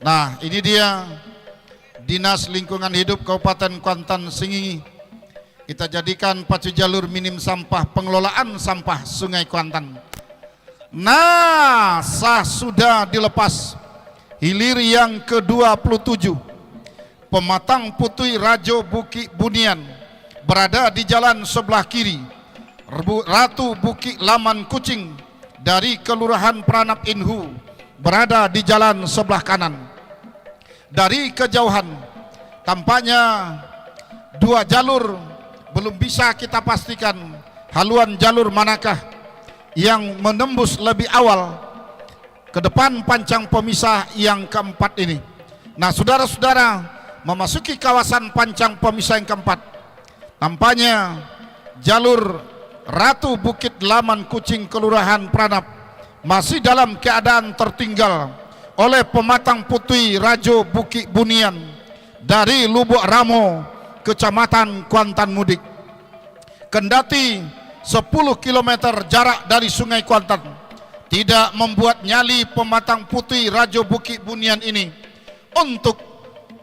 Nah, ini dia Dinas Lingkungan Hidup Kabupaten Kuantan Sengingi. Kita jadikan pacu jalur minim sampah pengelolaan sampah Sungai Kuantan. Nah, sah sudah dilepas hilir yang ke-27. Pematang Putui Rajo Bukit Bunian berada di jalan sebelah kiri. Ratu Bukit Laman Kucing dari Kelurahan Pranap Inhu berada di jalan sebelah kanan. Dari kejauhan tampaknya dua jalur, belum bisa kita pastikan haluan jalur manakah yang menembus lebih awal ke depan pancang pemisah yang keempat ini. Nah, saudara-saudara, memasuki kawasan pancang pemisah yang keempat, tampaknya jalur Ratu Bukit Laman Kucing Kelurahan Pranap masih dalam keadaan tertinggal oleh pematang Putui Rajo Bukit Bunian dari Lubuk Ramo, Kecamatan Kuantan Mudik. Kendati 10 km jarak dari Sungai Kuantan tidak membuat nyali pematang Putui Rajo Bukit Bunian ini untuk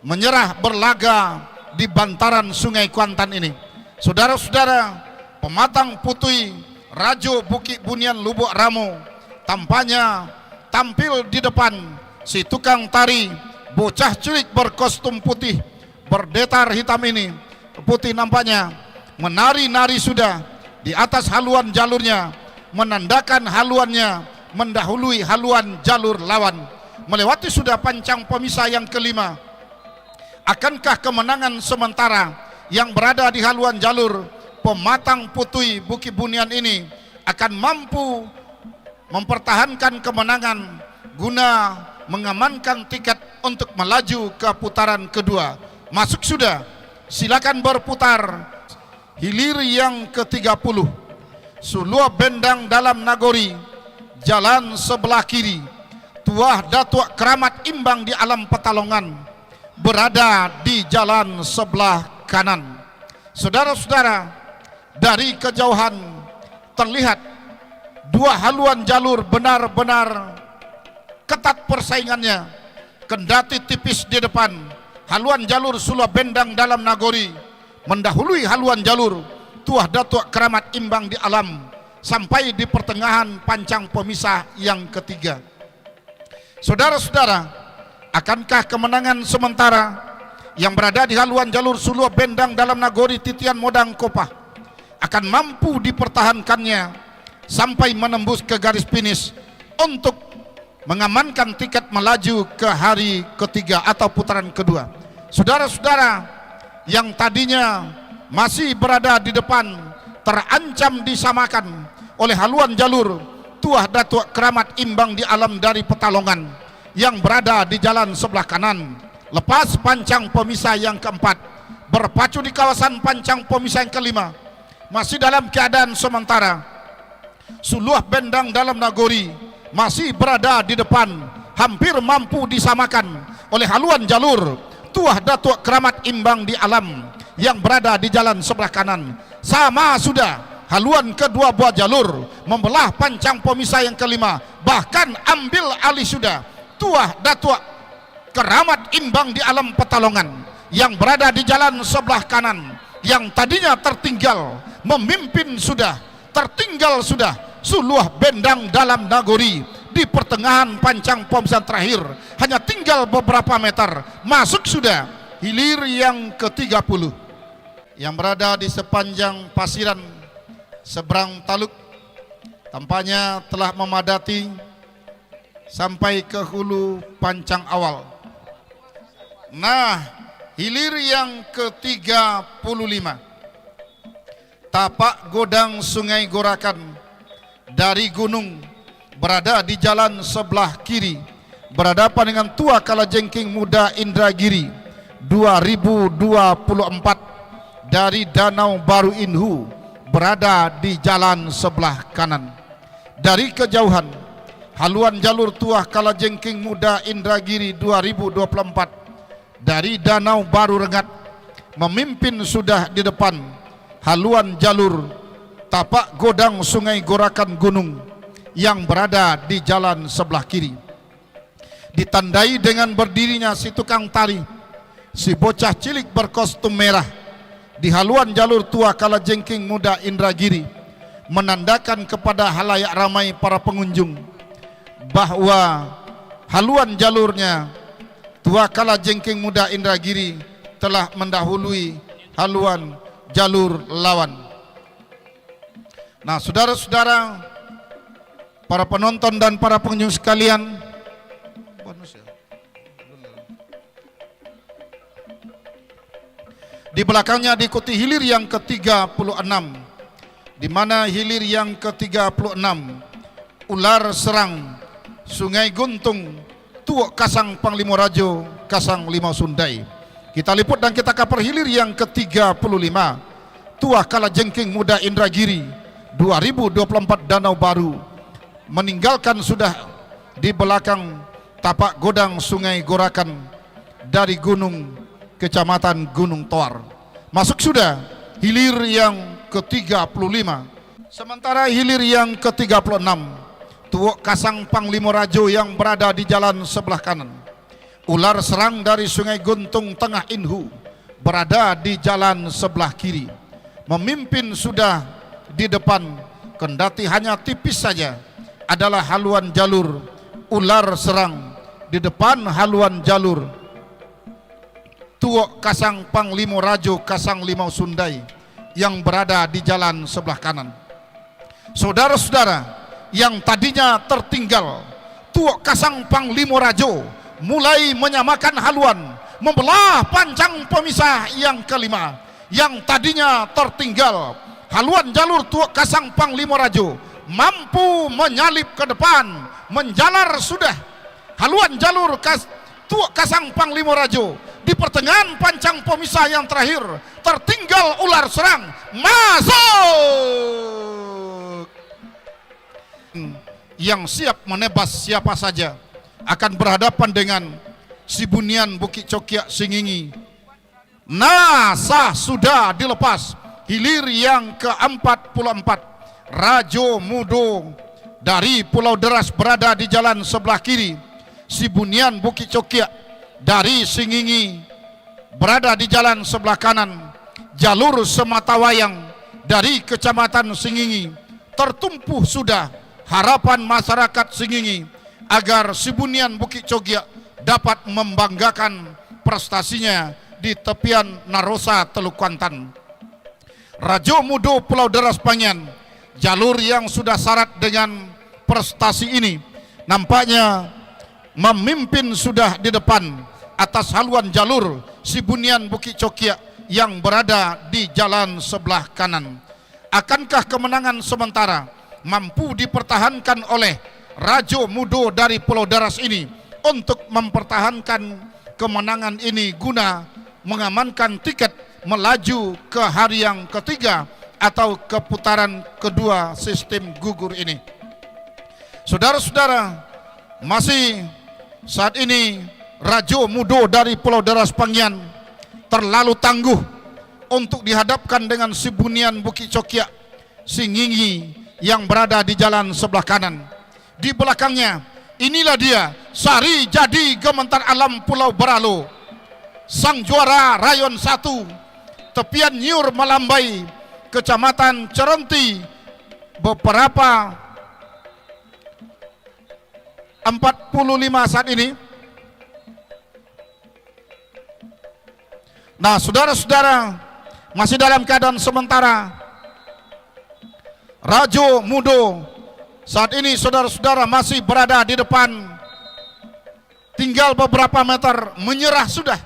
menyerah berlaga di bantaran Sungai Kuantan ini. Saudara-saudara, pematang Putui Rajo Bukit Bunian Lubuk Ramo tampaknya tampil di depan si tukang tari bocah cilik berkostum putih berdetar hitam ini. Putih nampaknya menari-nari sudah di atas haluan jalurnya, menandakan haluannya mendahului haluan jalur lawan. Melewati sudah pancang pemisah yang kelima. Akankah kemenangan sementara yang berada di haluan jalur pematang Putui Bukit Bunian ini akan mampu mempertahankan kemenangan guna mengamankan tiket untuk melaju ke putaran kedua? Masuk sudah, silakan berputar. Hilir yang ke-30, Sulua Bendang dalam Nagori, jalan sebelah kiri. Tuah Datuk Keramat Imbang di Alam Petalongan berada di jalan sebelah kanan. Saudara-saudara, dari kejauhan terlihat dua haluan jalur benar-benar ketat persaingannya. Kendati tipis di depan, haluan jalur Sulua Bendang dalam Nagori mendahului haluan jalur Tuah Datuk Keramat Imbang di Alam sampai di pertengahan pancang pemisah yang ketiga. Saudara-saudara, akankah kemenangan sementara yang berada di haluan jalur Sulua Bendang dalam Nagori Titian Modang Kopah akan mampu dipertahankannya sampai menembus ke garis finish untuk mengamankan tiket melaju ke hari ketiga atau putaran kedua? Saudara-saudara, yang tadinya masih berada di depan terancam disamakan oleh haluan jalur Tuah Datuk Keramat Imbang di Alam dari Petalongan yang berada di jalan sebelah kanan. Lepas pancang pemisah yang keempat, berpacu di kawasan pancang pemisah yang kelima, masih dalam keadaan sementara Sulua Bendang dalam Nagori masih berada di depan, hampir mampu disamakan oleh haluan jalur Tuah Datuk Keramat Imbang di Alam yang berada di jalan sebelah kanan. Sama sudah haluan kedua buah jalur membelah pancang pemisah yang kelima, bahkan ambil alih sudah Tuah Datuk Keramat Imbang di Alam Petalongan yang berada di jalan sebelah kanan, yang tadinya tertinggal memimpin sudah, tertinggal sudah Sulua Bendang dalam Nagori. Di pertengahan pancang pemisah terakhir hanya tinggal beberapa meter, masuk sudah hilir yang ke-30 yang berada di sepanjang pasiran seberang taluk. Tampaknya telah memadati sampai ke hulu pancang awal. Nah, hilir yang ke-35, tapak godang Sungai Gorakan dari gunung berada di jalan sebelah kiri, berhadapan dengan Tua Kalajengking Muda Indragiri 2024 dari Danau Baru Inhu berada di jalan sebelah kanan. Dari kejauhan haluan jalur Tuah Kalajengking Muda Indragiri 2024 dari Danau Baru Rengat memimpin sudah di depan haluan jalur tapak godang Sungai Gorakan Gunung yang berada di jalan sebelah kiri. ditandai dengan berdirinya si tukang tari, si bocah cilik berkostum merah di haluan jalur tua Kalajengking Muda Indragiri, menandakan kepada halayak ramai para pengunjung bahwa haluan jalurnya tua Kalajengking Muda Indragiri telah mendahului haluan jalur lawan. Nah, saudara-saudara, para penonton dan para pengunjung sekalian, di belakangnya diikuti hilir yang ke-36, di mana hilir yang ke-36 ular serang Sungai Guntung Tuok Kasang Panglima Rajo Kasang Limau Sundai. Kita liput dan kita kapar hilir yang ke-35 Tua Kalajengking Muda Indragiri 2024 Danau Baru, meninggalkan sudah di belakang tapak godang Sungai Gorakan dari gunung Kecamatan Gunung Toar. Masuk sudah hilir yang ke-35. Sementara hilir yang ke-36 Tuok Kasang Panglima Rajo yang berada di jalan sebelah kanan. Ular serang dari Sungai Guntung Tengah Inhu berada di jalan sebelah kiri. Memimpin sudah di depan, kendati hanya tipis saja, adalah haluan jalur ular serang di depan haluan jalur Tuok Kasang Panglima Rajo Kasang Limau Sundai yang berada di jalan sebelah kanan. Saudara-saudara, yang tadinya tertinggal, Tuok Kasang Panglima Rajo mulai menyamakan haluan, membelah pancang pemisah yang kelima. Yang tadinya tertinggal, haluan jalur Tuok Kasang Panglima Rajo mampu menyalip ke depan, menjalar sudah haluan jalur Tuok Kasang Panglima Rajo. Di pertengahan pancang pemisah yang terakhir tertinggal ular serang, masuk. Yang siap menebas siapa saja akan berhadapan dengan si Bunian Bukit Cokiak Singingi. Nah, sah sudah dilepas hilir yang ke-44 Rajo Mudo dari Pulau Deras berada di jalan sebelah kiri. Si Bunian Bukit Cokiak dari Singingi berada di jalan sebelah kanan. Jalur Sematawayang dari Kecamatan Singingi tertumpuh sudah harapan masyarakat Singingi agar si Bunian Bukit Cokiak dapat membanggakan prestasinya di tepian Narosa Teluk Kuantan. Rajo Mudo Pulau Deras Pangian, jalur yang sudah syarat dengan prestasi ini, nampaknya memimpin sudah di depan atas haluan jalur si Bunian Bukit Cokiak yang berada di jalan sebelah kanan. Akankah kemenangan sementara mampu dipertahankan oleh Rajo Mudo dari Pulau Deras ini untuk mempertahankan kemenangan ini guna mengamankan tiket melaju ke hari yang ketiga atau ke putaran kedua sistem gugur ini? Saudara-saudara, masih saat ini Rajo Mudo dari Pulau Deras Pangian terlalu tangguh untuk dihadapkan dengan si Bunian Bukit Cokiak Singingi yang berada di jalan sebelah kanan. Di belakangnya, inilah dia Sari Jadi Gementar Alam Pulau Beralo, sang juara Rayon 1 tepian Nyur Malambai, Kecamatan Cerenti, beberapa 45 saat ini. Nah, saudara-saudara, masih dalam keadaan sementara Rajo Mudo saat ini, saudara-saudara, masih berada di depan. Tinggal beberapa meter menyerah sudah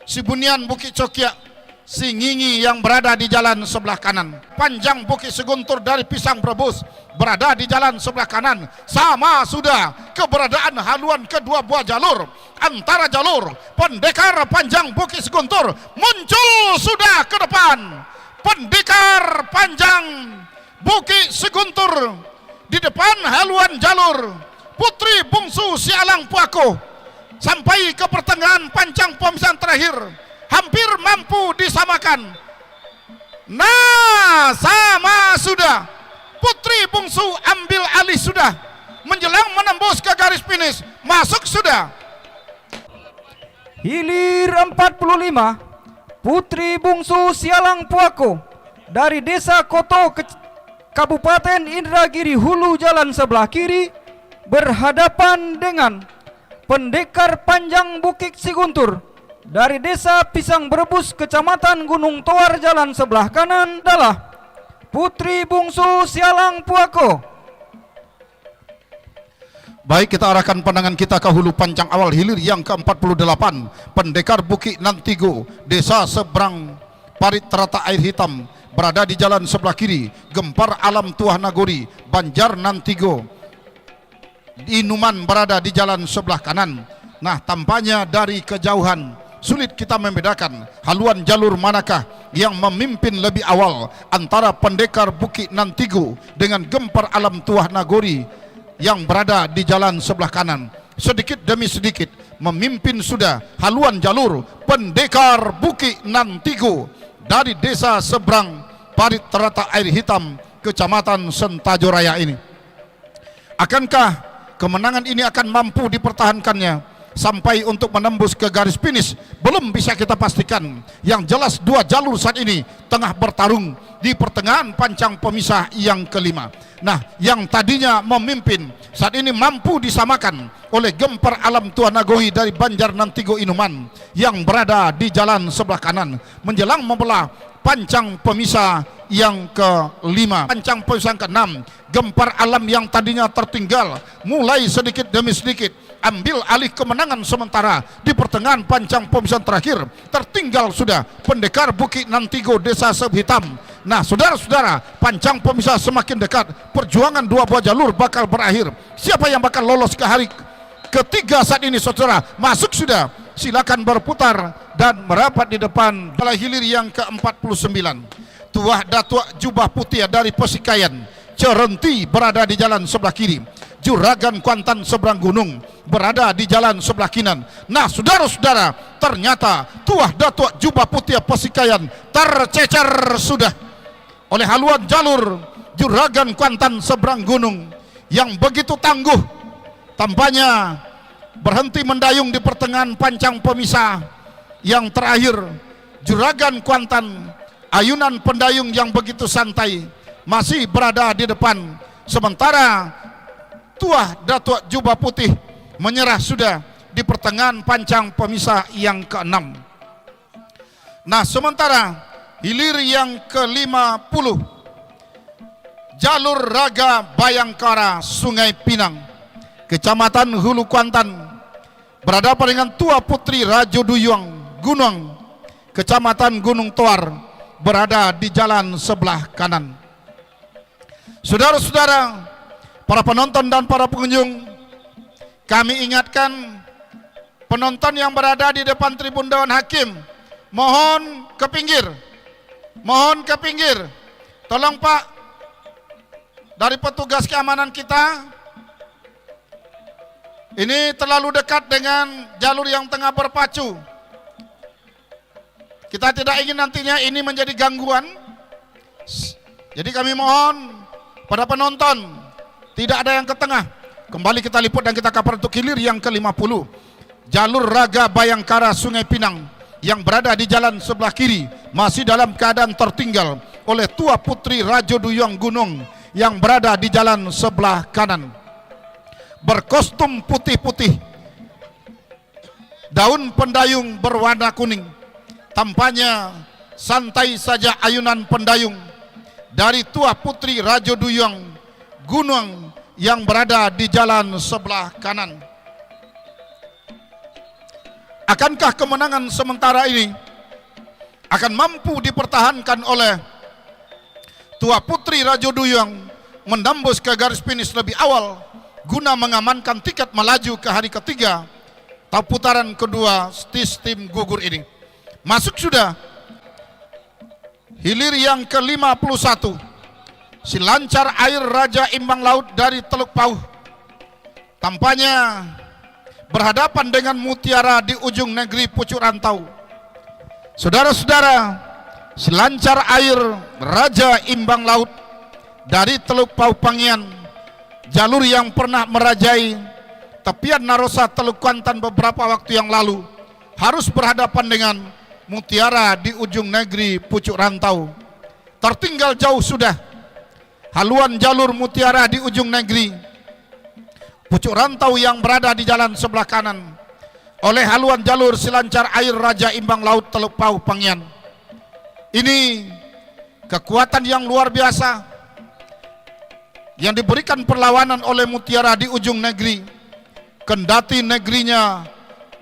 si Bunian Bukit Cokiak Singingi yang berada di jalan sebelah kanan. Panjang Bukit Seguntur dari Pisang Brebus berada di jalan sebelah kanan. Sama sudah keberadaan haluan kedua buah jalur. Antara jalur Pendekar Panjang Bukit Seguntur muncul sudah ke depan. Pendekar Panjang Bukit Seguntur di depan haluan jalur Putri Bungsu Sialang Puako sampai ke pertengahan pancang pemisahan terakhir. Hampir mampu disamakan. Nah, sama sudah. Putri Bungsu ambil alih sudah. Menjelang menembus ke garis finish. Masuk sudah Hilir 45, putri bungsu Sialang Puako dari Desa Koto, Kabupaten Indragiri Hulu jalan sebelah kiri, berhadapan dengan pendekar panjang Bukit Siguntur dari Desa Pisang Berebus, Kecamatan Gunung Toar jalan sebelah kanan adalah putri bungsu Sialang Puako. Baik, kita arahkan pandangan kita ke hulu pancang awal hilir yang ke-48, pendekar Bukit Nantigo, Desa Seberang Parit Terata Air Hitam, berada di jalan sebelah kiri. Gempar Alam Tuah Nagori, Banjar Nantigo, Inuman berada di jalan sebelah kanan. Nah, tampaknya dari kejauhan sulit kita membedakan haluan jalur manakah yang memimpin lebih awal antara pendekar Bukit Nantigo dengan Gempar Alam Tuah Nagori yang berada di jalan sebelah kanan. Sedikit demi sedikit memimpin sudah haluan jalur pendekar Bukit Nantigo dari Desa Seberang Parit Terata Air Hitam, Kecamatan Sentajo Raya ini. Akankah kemenangan ini akan mampu dipertahankannya sampai untuk menembus ke garis finish? Belum bisa kita pastikan. Yang jelas dua jalur saat ini tengah bertarung di pertengahan pancang pemisah yang kelima. Nah, yang tadinya memimpin saat ini mampu disamakan oleh Gempar Alam Tuah Nagori dari Banjar Nantigo Inuman yang berada di jalan sebelah kanan, menjelang membelah pancang pemisah yang kelima. Pancang pemisah ke-6, Gempar Alam yang tadinya tertinggal mulai sedikit demi sedikit ambil alih kemenangan sementara di pertengahan pancang pemisahan terakhir. Tertinggal sudah pendekar Bukit Nantigo Desa Sehitam. Nah, saudara-saudara, pancang pemisah semakin dekat. Perjuangan dua buah jalur bakal berakhir. Siapa yang bakal lolos ke hari ketiga saat ini, saudara? Masuk sudah. Silakan berputar dan merapat di depan balai hilir yang ke-49. Tuah Datuk Jubah Putih dari Pesikayan Cerenti berada di jalan sebelah kiri. Juragan Kuantan Seberang Gunung berada di jalan sebelah kanan. Nah, saudara-saudara, ternyata Tuah Datuk Jubah Putih Pesikayan tercecer sudah oleh haluan jalur Juragan Kuantan Seberang Gunung yang begitu tangguh. Tampaknya berhenti mendayung di pertengahan pancang pemisah yang terakhir. Juragan Kuantan, ayunan pendayung yang begitu santai, masih berada di depan, sementara Tuah Datuk Jubah Putih menyerah sudah di pertengahan pancang pemisah yang ke-6. Nah, sementara hilir yang ke-50, jalur Raga Bayangkara Sungai Pinang, Kecamatan Hulu Kuantan, berhadapan dengan Tua Putri Rajo Duyung Gunung, Kecamatan Gunung Toar, berada di jalan sebelah kanan. Saudara-saudara, para penonton dan para pengunjung, kami ingatkan penonton yang berada di depan tribun Dewan Hakim, mohon ke pinggir. Mohon ke pinggir. Tolong Pak, dari petugas keamanan kita, ini terlalu dekat dengan jalur yang tengah berpacu. Kita tidak ingin nantinya ini menjadi gangguan. Jadi kami mohon pada penonton, tidak ada yang ke tengah. Kembali kita liput dan kita kabar untuk hilir yang ke-50, jalur Raga Bayangkara Sungai Pinang yang berada di jalan sebelah kiri masih dalam keadaan tertinggal oleh Tua Putri Rajo Duyung Gunung yang berada di jalan sebelah kanan. Berkostum putih-putih, daun pendayung berwarna kuning. Tampaknya santai saja ayunan pendayung dari Tua Putri Rajo Duyung Gunung yang berada di jalan sebelah kanan. Akankah kemenangan sementara ini akan mampu dipertahankan oleh Tua Putri Rajo Duyung menembus ke garis finish lebih awal guna mengamankan tiket melaju ke hari ketiga atau putaran kedua sistem gugur ini? Masuk sudah hilir yang ke-51, Silancar Air Raja Imbang Laut dari Teluk Pauh, tampaknya berhadapan dengan Mutiara di ujung negeri Pucuk Rantau. Saudara-saudara, Silancar Air Raja Imbang Laut dari Teluk Pauh Pangian, jalur yang pernah merajai tepian Narosa Teluk Kuantan beberapa waktu yang lalu, harus berhadapan dengan Mutiara di ujung negeri Pucuk Rantau. Tertinggal jauh sudah haluan jalur Mutiara di ujung negeri Pucuk Rantau yang berada di jalan sebelah kanan oleh haluan jalur Selancar Air Raja Imbang Laut Teluk Pauh Pangyan. Ini kekuatan yang luar biasa yang diberikan perlawanan oleh Mutiara di ujung negeri. Kendati negerinya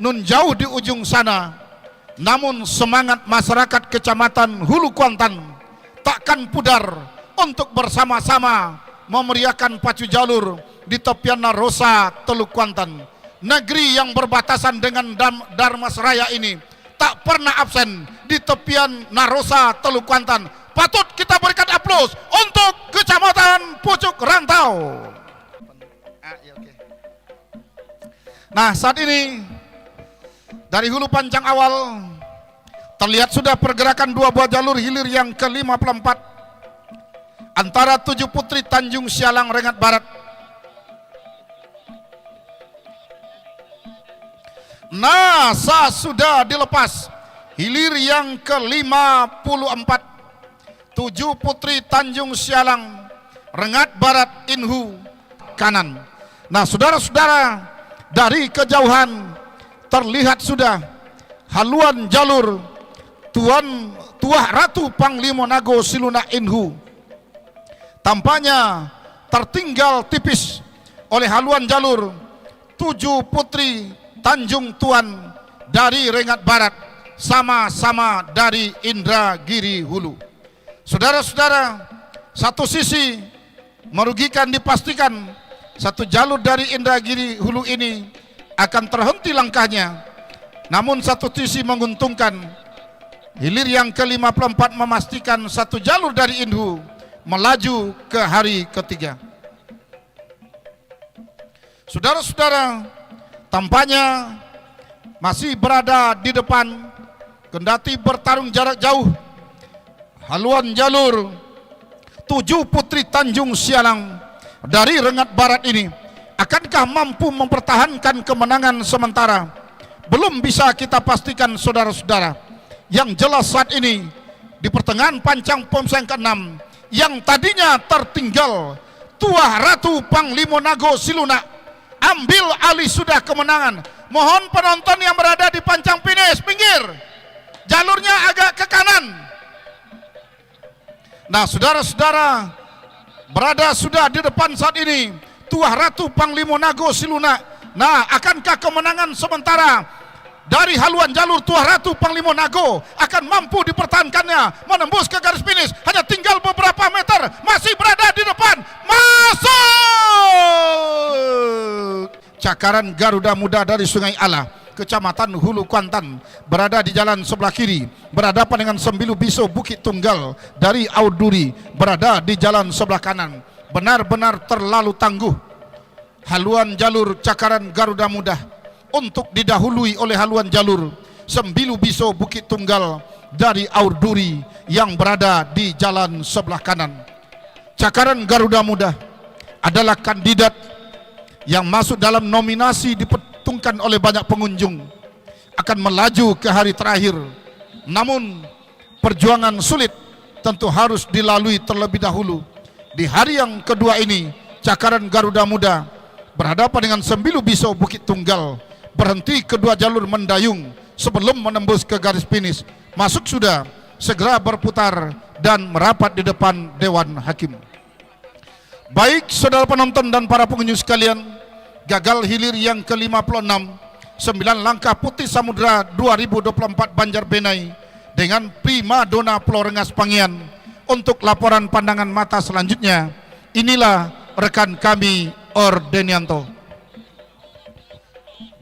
nun jauh di ujung sana, namun semangat masyarakat Kecamatan Hulu Kuantan takkan pudar untuk bersama-sama memeriahkan pacu jalur di tepian Narosa Teluk Kuantan. Negeri yang berbatasan dengan Darmasraya ini tak pernah absen di tepian Narosa Teluk Kuantan. Patut kita berikan aplaus untuk Kecamatan Pucuk Rantau. Nah, saat ini dari hulu panjang awal terlihat sudah pergerakan dua buah jalur hilir yang ke-54 antara Tujuh Putri Tanjung Sialang Rengat Barat. Nah, sudah dilepas hilir yang ke-54 Tujuh Putri Tanjung Sialang Rengat Barat Inhu kanan. Nah, saudara-saudara, dari kejauhan terlihat sudah haluan jalur Tuah Ratu Panglima Nago Siluna Inhu. Tampaknya tertinggal tipis oleh haluan jalur Tujuh Putri Tanjung Tuan dari Rengat Barat, sama-sama dari Indragiri Hulu. Saudara-saudara, satu sisi merugikan dipastikan satu jalur dari Indragiri Hulu ini akan terhenti langkahnya. Namun satu sisi menguntungkan, hilir yang ke-54 memastikan satu jalur dari Inhu melaju ke hari ketiga. Saudara-saudara, tampaknya masih berada di depan, kendati bertarung jarak jauh haluan jalur Tujuh Putri Tanjung Sialang dari Rengat Barat ini. Akankah mampu mempertahankan kemenangan sementara? Belum bisa kita pastikan, saudara-saudara. Yang jelas saat ini di pertengahan pancang pomseng ke-6 yang tadinya tertinggal Tuah Ratu Panglima Nago Siluna ambil alih sudah kemenangan. Mohon penonton yang berada di pancang finish pinggir, jalurnya agak ke kanan. Nah, saudara-saudara, berada sudah di depan saat ini Tuah Ratu Panglima Nago Siluna. Nah, akankah kemenangan sementara dari haluan jalur Tuah Ratu Panglima Nago akan mampu dipertahankannya menembus ke garis finish? Hanya tinggal beberapa meter, masih berada di depan, masuk. Cakaran Garuda Muda dari Sungai Ala, Kecamatan Hulu Kuantan, berada di jalan sebelah kiri, berhadapan dengan Sembilu Biso Bukit Tunggal dari Auduri, berada di jalan sebelah kanan. Benar-benar terlalu tangguh haluan jalur Cakaran Garuda Muda untuk didahului oleh haluan jalur Sembilu Biso Bukit Tunggal dari Auduri yang berada di jalan sebelah kanan. Cakaran Garuda Muda adalah kandidat yang masuk dalam nominasi diperhitungkan oleh banyak pengunjung akan melaju ke hari terakhir. Namun perjuangan sulit tentu harus dilalui terlebih dahulu. Di hari yang kedua ini, Cakaran Garuda Muda berhadapan dengan Sembilu Biso Bukit Tunggal. Berhenti kedua jalur mendayung sebelum menembus ke garis finish. Masuk sudah, segera berputar dan merapat di depan Dewan Hakim. Baik saudara penonton dan para pengunjung sekalian, gagal hilir yang ke-56 9 langkah Putih Samudra 2024 Banjarbenai dengan Prima Dona Pulau Rengas Pangyan. Untuk laporan pandangan mata selanjutnya, inilah rekan kami Ordenianto.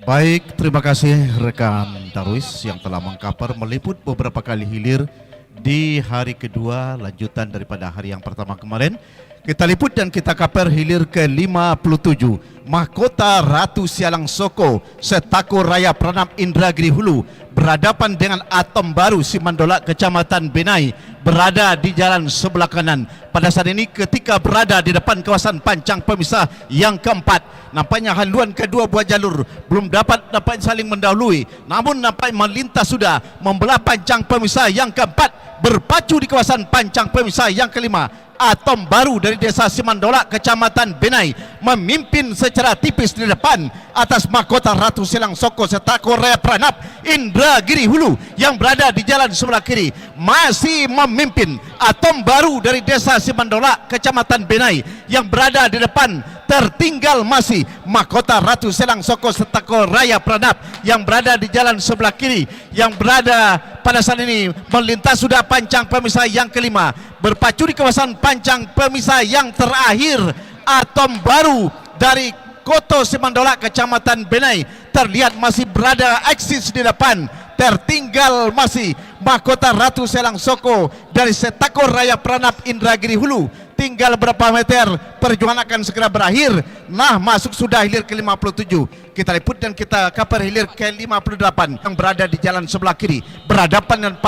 Baik, terima kasih rekan Darwis yang telah mengcover meliput beberapa kali hilir di hari kedua lanjutan daripada hari yang pertama kemarin. Kita liput dan kita cover hilir ke-57 Mahkota Ratu Sialang Soko Setako Raya Pranam Indragiri Hulu berhadapan dengan Atom Baru Simandolak Kecamatan Benai, berada di jalan sebelah kanan. Pada saat ini ketika berada di depan kawasan pancang pemisah yang keempat, Nampaknya haluan kedua buah jalur belum dapat saling mendahului, namun nampak melintas sudah membelah pancang pemisah yang keempat, berpacu di kawasan pancang pemisah yang kelima. Atom Baru dari Desa Simandolak, Kecamatan Benai, memimpin secara tipis di depan atas mahkota Ratu Selang Soko serta Korea Pranap. Indragiri Hulu yang berada di jalan sebelah kiri masih memimpin. Atom Baru dari Desa Simandolak, Kecamatan Benai yang berada di depan. Tertinggal masih mahkota Ratu Selang Soko serta Korea Pranap yang berada di jalan sebelah kiri, yang berada pada saat ini melintas sudah pancang pemisah yang kelima, berpacu di kawasan pancang pemisah yang terakhir. Atom Baru dari Koto Simandolak, Kecamatan Benai terlihat masih berada eksis di depan. Tertinggal masih mahkota Ratu Selang Soko dari Setakor Raya Pranap Indragiri Hulu. Tinggal berapa meter, perjuangan akan segera berakhir. Nah, masuk sudah hilir ke-57. Kita liput dan kita kabar hilir ke-58 yang berada di jalan sebelah kiri, berhadapan dengan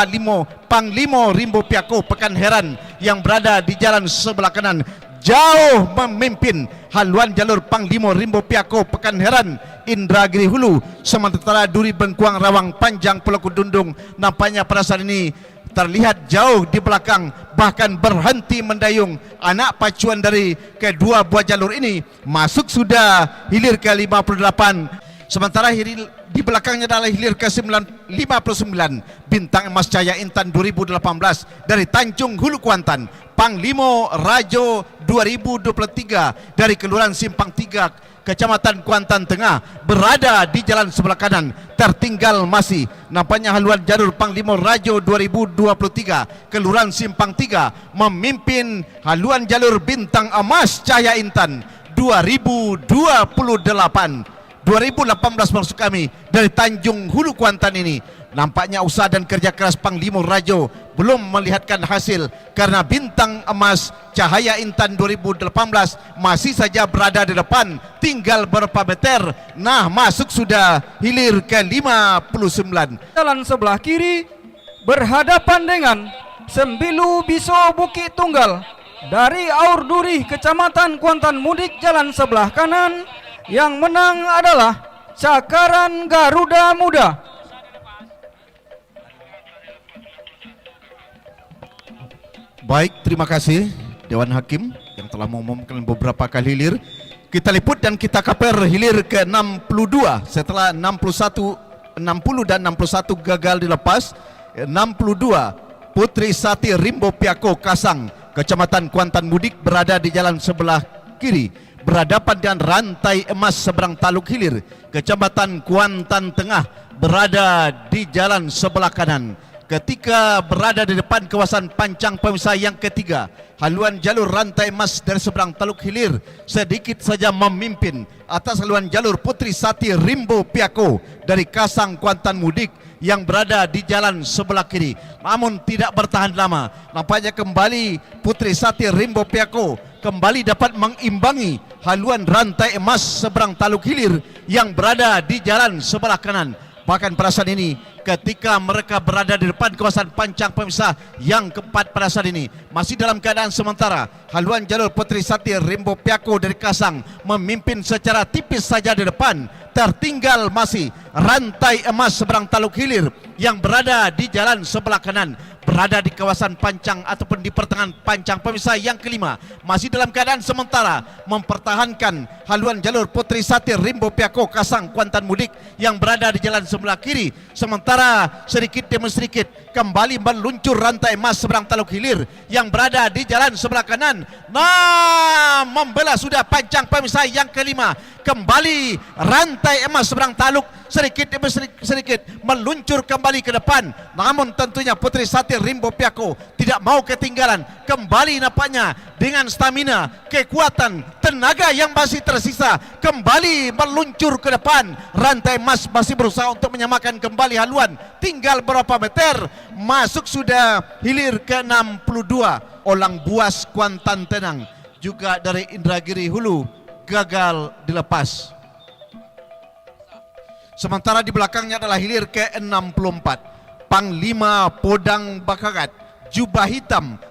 Panglimo Rimbo Piako Pekan Heran yang berada di jalan sebelah kanan. Jauh memimpin haluan jalur Panglimo Rimbo Piako Pekan Heran Indragiri Hulu, sementara Duri Bengkuang Rawang Panjang Pulau Kudundung nampaknya pada saat ini terlihat jauh di belakang, bahkan berhenti mendayung. Anak pacuan dari kedua buah jalur ini masuk sudah hilir ke-58, sementara di belakangnya adalah hilir ke-59 Bintang Emas Cahaya Intan 2018 dari Tanjung Hulu Kuantan. Panglimo Rajo 2023 dari Kelurahan Simpang 3 Kecamatan Kuantan Tengah berada di jalan sebelah kanan. Tertinggal masih nampaknya haluan jalur Panglimo Rajo 2023 Kelurahan Simpang 3 memimpin haluan jalur Bintang Emas Cahaya Intan 2018 maksud kami dari Tanjung Hulu Kuantan ini. Nampaknya usaha dan kerja keras Panglimo Rajo belum melihatkan hasil karena Bintang Emas Cahaya Intan 2018 masih saja berada di depan, tinggal berapa meter. Nah, masuk sudah hilir ke-59. Jalan sebelah kiri berhadapan dengan Sembilu Biso Bukit Tunggal dari Aur Duri Kecamatan Kuantan Mudik. Jalan sebelah kanan yang menang adalah Cakaran Garuda Muda. Baik, terima kasih Dewan Hakim yang telah mengumumkan beberapa kali hilir. Kita liput dan kita kaper hilir ke-62 setelah 60 dan 61 gagal dilepas. 62 Putri Sati Rimbo Piako Kasang, Kecamatan Kuantan Mudik berada di jalan sebelah kiri, berhadapan dengan Rantai Emas Seberang Taluk Hilir, Kecamatan Kuantan Tengah berada di jalan sebelah kanan. Ketika berada di depan kawasan pancang pemisah yang ketiga, haluan jalur Rantai Emas dari seberang Taluk Hilir sedikit saja memimpin atas haluan jalur Putri Sati Rimbo Piako dari Kasang Kuantan Mudik yang berada di jalan sebelah kiri. Namun tidak bertahan lama, nampaknya kembali Putri Sati Rimbo Piako kembali dapat mengimbangi haluan Rantai Emas Seberang Taluk Hilir yang berada di jalan sebelah kanan. Bahkan pada saat ini ketika mereka berada di depan kawasan pancang pemisah yang keempat pada saat ini masih dalam keadaan sementara, haluan jalur Putri Sati Rimbo Piako dari Kasang memimpin secara tipis saja di depan. Tertinggal masih Rantai Emas Seberang Taluk Hilir yang berada di jalan sebelah kanan, berada di kawasan pancang ataupun di pertengahan pancang pemisah yang kelima, masih dalam keadaan sementara mempertahankan haluan jalur Putri Sati Rimbo Piako Kasang Kuantan Mudik yang berada di jalan sebelah kiri. Sementara sedikit demi sedikit kembali meluncur Rantai Emas Seberang Taluk Hilir yang berada di jalan sebelah kanan. Nah, membelah sudah pancang pemisah yang kelima. Kembali Rantai Emas Seberang Taluk sedikit demi sedikit meluncur kembali ke depan. Namun tentunya Putri Sati Rimbo Piako tidak mau ketinggalan. Kembali nampaknya dengan stamina, kekuatan, tenaga yang masih tersisa kembali meluncur ke depan. Rantai Emas masih berusaha untuk menyamakan kembali haluan. Tinggal berapa meter, masuk sudah hilir ke-62. Olang Buas Kuantan Tenang juga dari Indragiri Hulu gagal dilepas. Sementara di belakangnya adalah hilir ke-64 Panglima Podang Bakagat, jubah hitam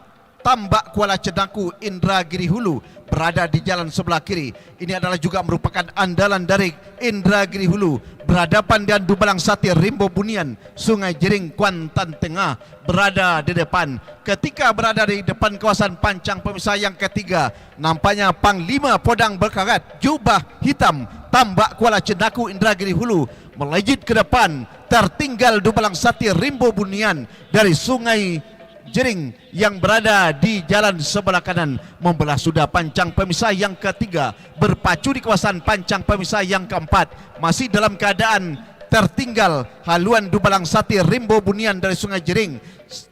Tambak Kuala Cenaku Indragiri Hulu berada di jalan sebelah kiri. Ini adalah juga merupakan andalan dari Indragiri Hulu, berhadapan dengan Dubalang Sati Rimbo Bunian Sungai Jering Kuantan Tengah berada di depan. Ketika berada di depan kawasan pancang pemisah yang ketiga, nampaknya Panglima Podang berkarat jubah hitam Tambak Kuala Cenaku Indragiri Hulu melejit ke depan. Tertinggal Dubalang Sati Rimbo Bunian dari Sungai Jering yang berada di jalan sebelah kanan membelah sudah pancang pemisah yang ketiga, berpacu di kawasan pancang pemisah yang keempat. Masih dalam keadaan tertinggal haluan Dubalang Sati Rimbo Bunian dari Sungai Jering,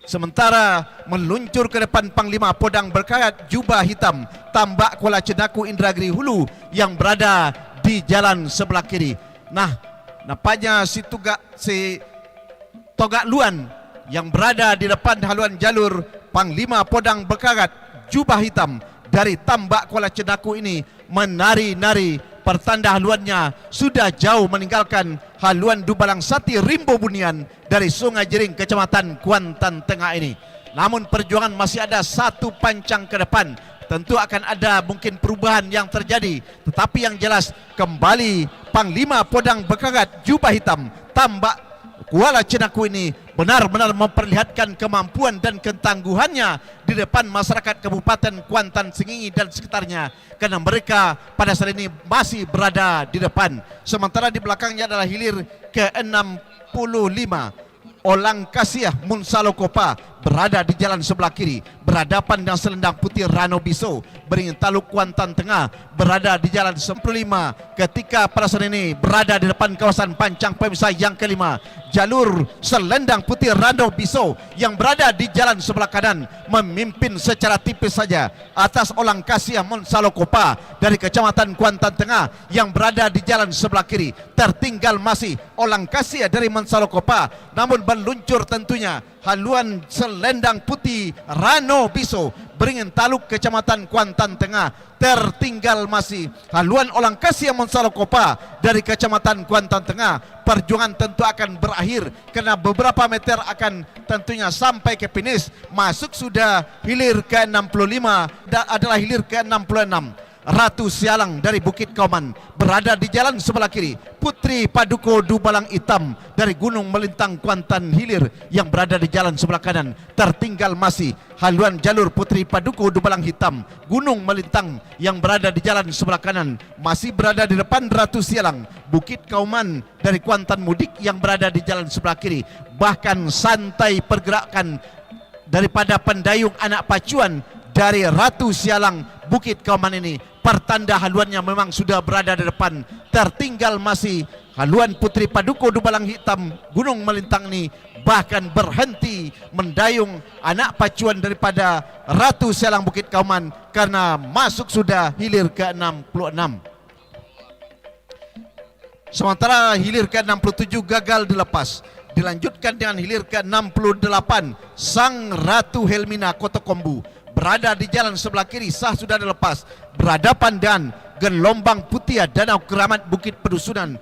sementara meluncur ke depan Panglima Podang berkarat jubah hitam Tambak Kuala Cenaku Indragiri Hulu yang berada di jalan sebelah kiri. Nah, nampaknya si Togak Luan yang berada di depan haluan jalur Panglima Podang berkarat jubah hitam dari Tambak Kuala Cenaku ini menari-nari, pertanda haluannya sudah jauh meninggalkan haluan Dubalang Sati Rimbo Bunian dari Sungai Jering Kecamatan Kuantan Tengah ini. Namun perjuangan masih ada satu pancang ke depan. Tentu akan ada mungkin perubahan yang terjadi, tetapi yang jelas kembali Panglima Podang berkarat jubah hitam Tambak Kuala Cenaku ini benar-benar memperlihatkan kemampuan dan ketangguhannya di depan masyarakat Kabupaten Kuantan Sengingi dan sekitarnya, karena mereka pada saat ini masih berada di depan. Sementara di belakangnya adalah hilir ke-65 Olang Kasiah Munsalokopa berada di jalan sebelah kiri, berhadapan dengan Selendang Putih Rano Biso beringin Taluk Kuantan Tengah berada di jalan 15 ketika pada saat ini berada di depan kawasan pancang pemisah yang kelima. Jalur Selendang Putih Rano Biso yang berada di jalan sebelah kanan memimpin secara tipis saja atas Olang Kasiah Munsalokopa dari Kecamatan Kuantan Tengah yang berada di jalan sebelah kiri. Tertinggal masih Olang Kasiah dari Munsalokopa, namun meluncur tentunya haluan Selendang Putih Rano Biso beringin Taluk Kecamatan Kuantan Tengah. Tertinggal masih haluan Olang Kasiah Munsalokopa dari Kecamatan Kuantan Tengah. Perjuangan tentu akan berakhir karena beberapa meter akan tentunya sampai ke finish. Masuk sudah hilir ke-65 dan adalah hilir ke-66. Ratu Sialang dari Bukit Kauman berada di jalan sebelah kiri. Putri Paduko Dubalang Hitam dari Gunung Melintang Kuantan Hilir yang berada di jalan sebelah kanan. Tertinggal masih haluan jalur Putri Paduko Dubalang Hitam Gunung Melintang yang berada di jalan sebelah kanan. Masih berada di depan Ratu Sialang Bukit Kauman dari Kuantan Mudik yang berada di jalan sebelah kiri. Bahkan santai pergerakan daripada pendayung anak pacuan dari Ratu Sialang Bukit Kauman ini, pertanda haluannya memang sudah berada di depan. Tertinggal masih haluan Putri Paduko Dubalang Hitam Gunung Melintang ini, bahkan berhenti mendayung anak pacuan daripada Ratu Sialang Bukit Kauman karena masuk sudah hilir ke-66. Sementara hilir ke-67 gagal dilepas. Dilanjutkan dengan hilir ke-68 Sang Ratu Helmina Kotokombu berada di jalan sebelah kiri, sah sudah dilepas, berhadapan dengan Gelombang Putih Danau Keramat Bukit Pedusunan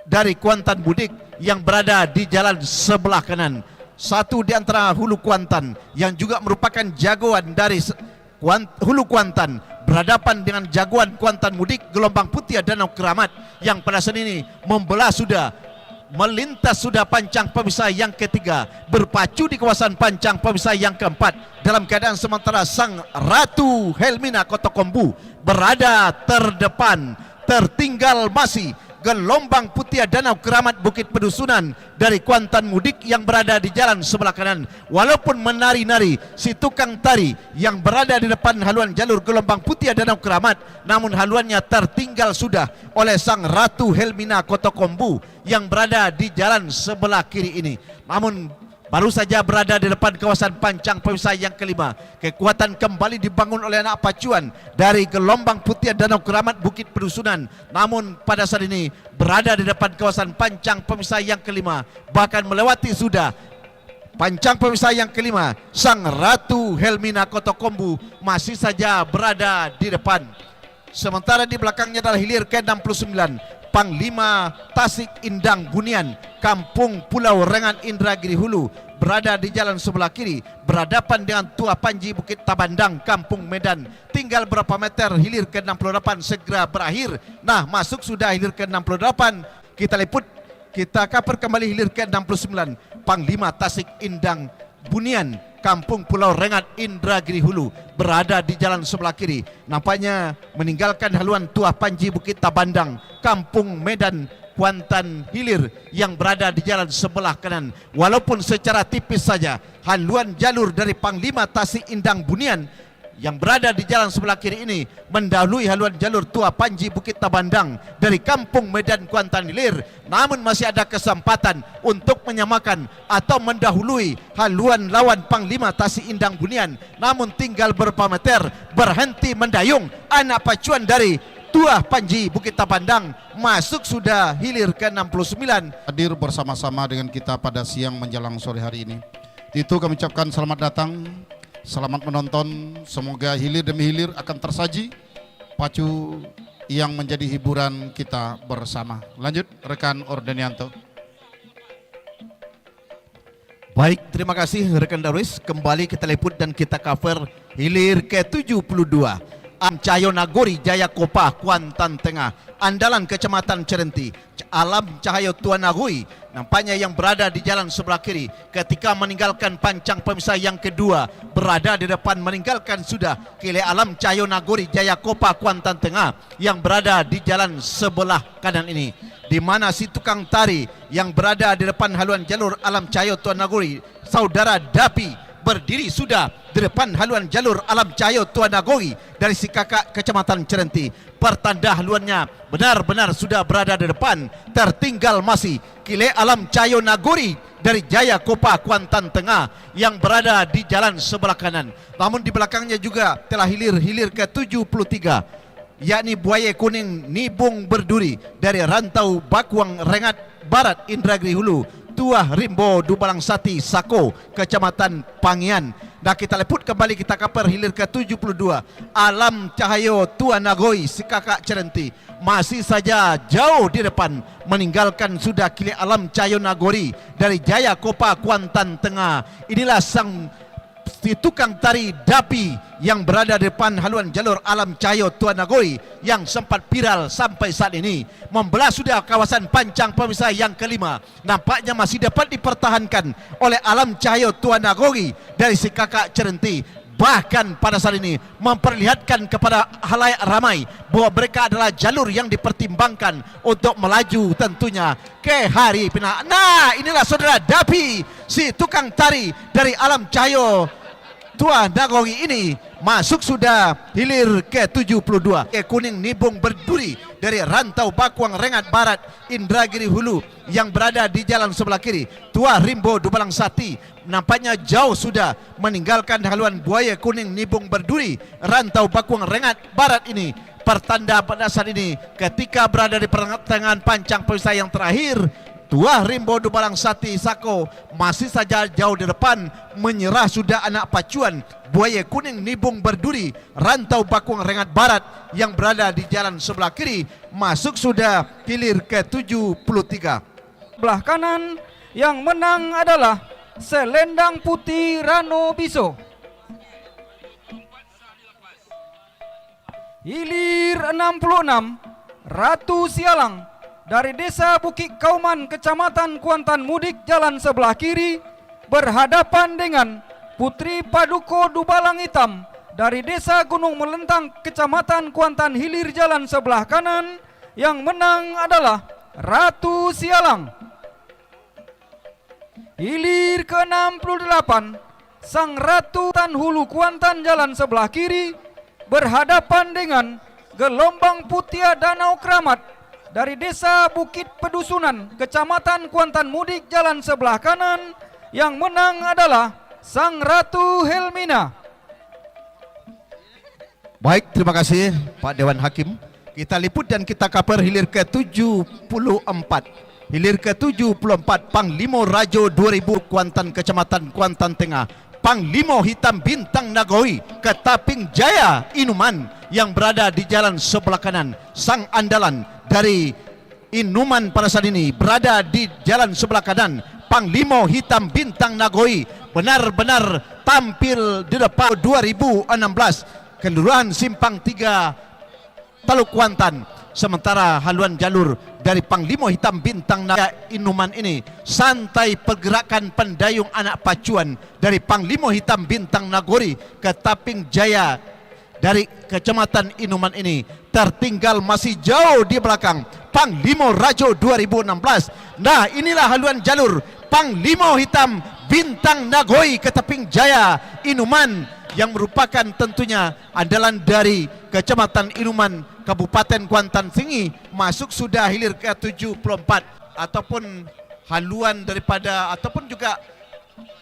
dari Kuantan Mudik yang berada di jalan sebelah kanan. Satu di antara Hulu Kuantan yang juga merupakan jagoan dari Hulu Kuantan berhadapan dengan jagoan Kuantan Mudik Gelombang Putih Danau Keramat yang pada saat ini membelah sudah, melintas sudah pancang pemisah yang ketiga, berpacu di kawasan pancang pemisah yang keempat. Dalam keadaan sementara Sang Ratu Helmina Kotokombu berada terdepan. Tertinggal masih Gelombang Putih Danau Keramat Bukit Pedusunan dari Kuantan Mudik yang berada di jalan sebelah kanan. Walaupun menari-nari si tukang tari yang berada di depan haluan jalur Gelombang Putih Danau Keramat, namun haluannya tertinggal sudah oleh Sang Ratu Helmina Kotokombu yang berada di jalan sebelah kiri ini. Namun baru saja berada di depan kawasan pancang pemisah yang kelima. Kekuatan kembali dibangun oleh anak pacuan dari Gelombang Putih Danau Keramat Bukit Pedusunan. Namun pada saat ini berada di depan kawasan pancang pemisah yang kelima, bahkan melewati sudah pancang pemisah yang kelima. Sang Ratu Helmina Kotokombu masih saja berada di depan. Sementara di belakangnya adalah hilir ke-69 Panglima Tasik Indang Bunian Kampung Pulau Rengat Indragiri Hulu berada di jalan sebelah kiri, berhadapan dengan Tua Panji Bukit Tabandang, Kampung Medan. Tinggal berapa meter hilir ke-68 segera berakhir. Nah, masuk sudah hilir ke-68. Kita liput, kita cover kembali hilir ke-69. Panglima Tasik Indang Bunian, Kampung Pulau Rengat Indragiri Hulu berada di jalan sebelah kiri. Nampaknya meninggalkan haluan Tua Panji Bukit Tabandang, Kampung Medan, Kuantan Hilir yang berada di jalan sebelah kanan. Walaupun secara tipis saja, haluan jalur dari Panglima Tasik Indang Bunian yang berada di jalan sebelah kiri ini mendahului haluan jalur Tua Panji Bukit Tabandang dari Kampung Medan Kuantan Hilir. Namun masih ada kesempatan untuk menyamakan atau mendahului haluan lawan Panglima Tasik Indang Bunian. Namun tinggal beberapa meter berhenti mendayung anak pacuan dari Tua Panji Bukit Tabandang. Masuk sudah hilir ke-69. Hadir bersama-sama dengan kita pada siang menjelang sore hari ini. Itu kami ucapkan selamat datang, selamat menonton. Semoga hilir demi hilir akan tersaji pacu yang menjadi hiburan kita bersama. Lanjut rekan Ordenianto. Baik, terima kasih rekan Darwis. Kembali kita liput dan kita cover hilir ke-72. Cayo Nagori Jaya Kopa Kuantan Tengah, andalan Kecamatan Cerenti. Alam Cahayo Tuan Nagoi nampaknya yang berada di jalan sebelah kiri ketika meninggalkan pancang pemisah yang kedua, berada di depan meninggalkan sudah Kile Alam Cahayo Nagori Jaya Kopa Kuantan Tengah yang berada di jalan sebelah kanan ini, di mana si tukang tari yang berada di depan haluan jalur Alam Cahayo Tuan Nagori, saudara Dapi, berdiri sudah di depan haluan jalur Alam Cahayo Tuan Nagori dari si kakak Kecamatan Cerenti. Pertanda haluannya benar-benar sudah berada di depan. Tertinggal masih Kile Alam Cahayo Nagori dari Jaya Kopa Kuantan Tengah yang berada di jalan sebelah kanan. Namun di belakangnya juga telah hilir ke-73, yakni Buaya Kuning Nibung Berduri dari Rantau Bakuang Rengat Barat Indragiri Hulu, Tua Rimbo Dubalang Sati Sako Kecamatan Pangian. Nah, kita liput kembali, kita cover hilir ke-72. Alam Cahayo Tua Nagoi si kakak Cerenti masih saja jauh di depan, meninggalkan sudah Kile Alam Cahayo Nagori dari Jaya Kopa Kuantan Tengah. Inilah sang si tukang tari Dapi yang berada di depan haluan jalur Alam Cahayo Tuan Nagoi yang sempat viral sampai saat ini. Membelah sudah kawasan pancang pemisah yang kelima. Nampaknya masih dapat dipertahankan oleh Alam Cahayo Tuan Nagoi dari si kakak Cerenti. Bahkan pada saat ini memperlihatkan kepada halayak ramai bahwa mereka adalah jalur yang dipertimbangkan untuk melaju tentunya ke hari final. Nah, inilah saudara Dapi, si tukang tari dari Alam Cahayo Tuan Nagori ini masuk sudah hilir ke-72. Kuning Nibung Berduri dari Rantau Bakuang Rengat Barat Indragiri Hulu yang berada di jalan sebelah kiri. Tua Rimbo Dubalang Sati nampaknya jauh sudah meninggalkan haluan Buaya Kuning Nibung Berduri Rantau Bakuang Rengat Barat ini. Pertanda pada saat ini ketika berada di pertengahan pancang pemisah yang terakhir, Tua Rimbo Dubalang Sati Sako masih saja jauh di depan, menyerah sudah anak pacuan Buaya Kuning Nibung Berduri Rantau Bakuang Rengat Barat yang berada di jalan sebelah kiri. Masuk sudah hilir ke-73. Sebelah kanan yang menang adalah Selendang Putih Rano Biso. Hilir 66 Ratu Sialang dari Desa Bukit Kauman Kecamatan Kuantan Mudik jalan sebelah kiri berhadapan dengan Putri Paduko Dubalang Hitam dari Desa Gunung Melentang Kecamatan Kuantan Hilir jalan sebelah kanan. Yang menang adalah Ratu Sialang. Hilir ke-68 Sang Ratu Tan Hulu Kuantan jalan sebelah kiri berhadapan dengan Gelombang Putia Danau Keramat dari Desa Bukit Pedusunan Kecamatan Kuantan Mudik jalan sebelah kanan. Yang menang adalah Sang Ratu Helmina. Baik, terima kasih Pak Dewan Hakim. Kita liput dan kita cover hilir ke-74. Hilir ke-74 Panglimo Rajo 2000 Kuantan Kecamatan Kuantan Tengah. Panglimo Hitam Bintang Nagoi Ketaping Jaya Inuman yang berada di jalan sebelah kanan. Sang andalan dari Inuman pada saat ini berada di jalan sebelah kanan. Panglima Hitam Bintang Nagoi benar-benar tampil di depan 2016 Kelurahan Simpang 3 Teluk Kuantan. Sementara haluan jalur dari Panglima Hitam Bintang Nagoi Inuman ini santai pergerakan pendayung anak pacuan dari Panglima Hitam Bintang Nagori ke Taping Jaya dari Kecamatan Inuman ini tertinggal masih jauh di belakang Panglima Rajo 2016. Nah, inilah haluan jalur Panglima Hitam Bintang Nagoi ke Taping Jaya Inuman yang merupakan tentunya andalan dari Kecamatan Inuman Kabupaten Kuantan Sengi, masuk sudah hilir ke 74 ataupun haluan daripada ataupun juga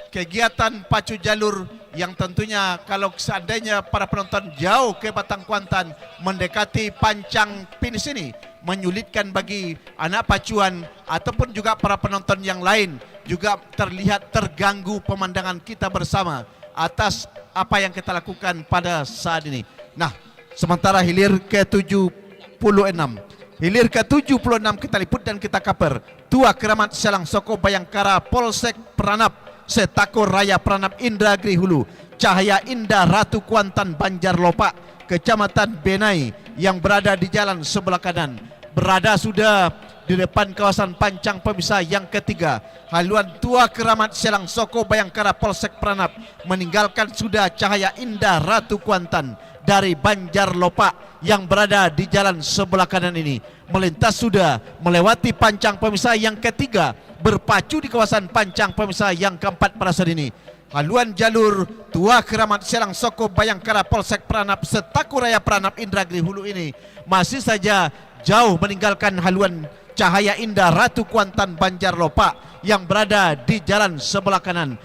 kegiatan pacu jalur yang tentunya kalau seandainya para penonton jauh ke Batang Kuantan mendekati pancang finish ini menyulitkan bagi anak pacuan ataupun juga para penonton yang lain, juga terlihat terganggu pemandangan kita bersama atas apa yang kita lakukan pada saat ini. Nah, sementara hilir ke-76 kita liput dan kita kaper Tua Keramat Selang Soko Bayangkara Polsek Pranap Setako Raya Pranap Indragiri Hulu Cahaya Indah Ratu Kuantan Banjar Lopak Kecamatan Benai yang berada di jalan sebelah kanan, berada sudah di depan kawasan pancang pemisah yang ketiga. Haluan Tua Keramat Selang Soko Bayangkara Polsek Pranap meninggalkan sudah Cahaya Indah Ratu Kuantan dari Banjar Lopak yang berada di jalan sebelah kanan ini, melintas sudah melewati pancang pemisah yang ketiga, berpacu di kawasan pancang pemisah yang keempat pada saat ini. Haluan jalur Tua Keramat Selang Soko Bayangkara Polsek Pranap Setako Raya Pranap Indragiri Hulu ini masih saja jauh meninggalkan haluan Cahaya Indah Ratu Kuantan Banjar Lopak yang berada di jalan sebelah kanan,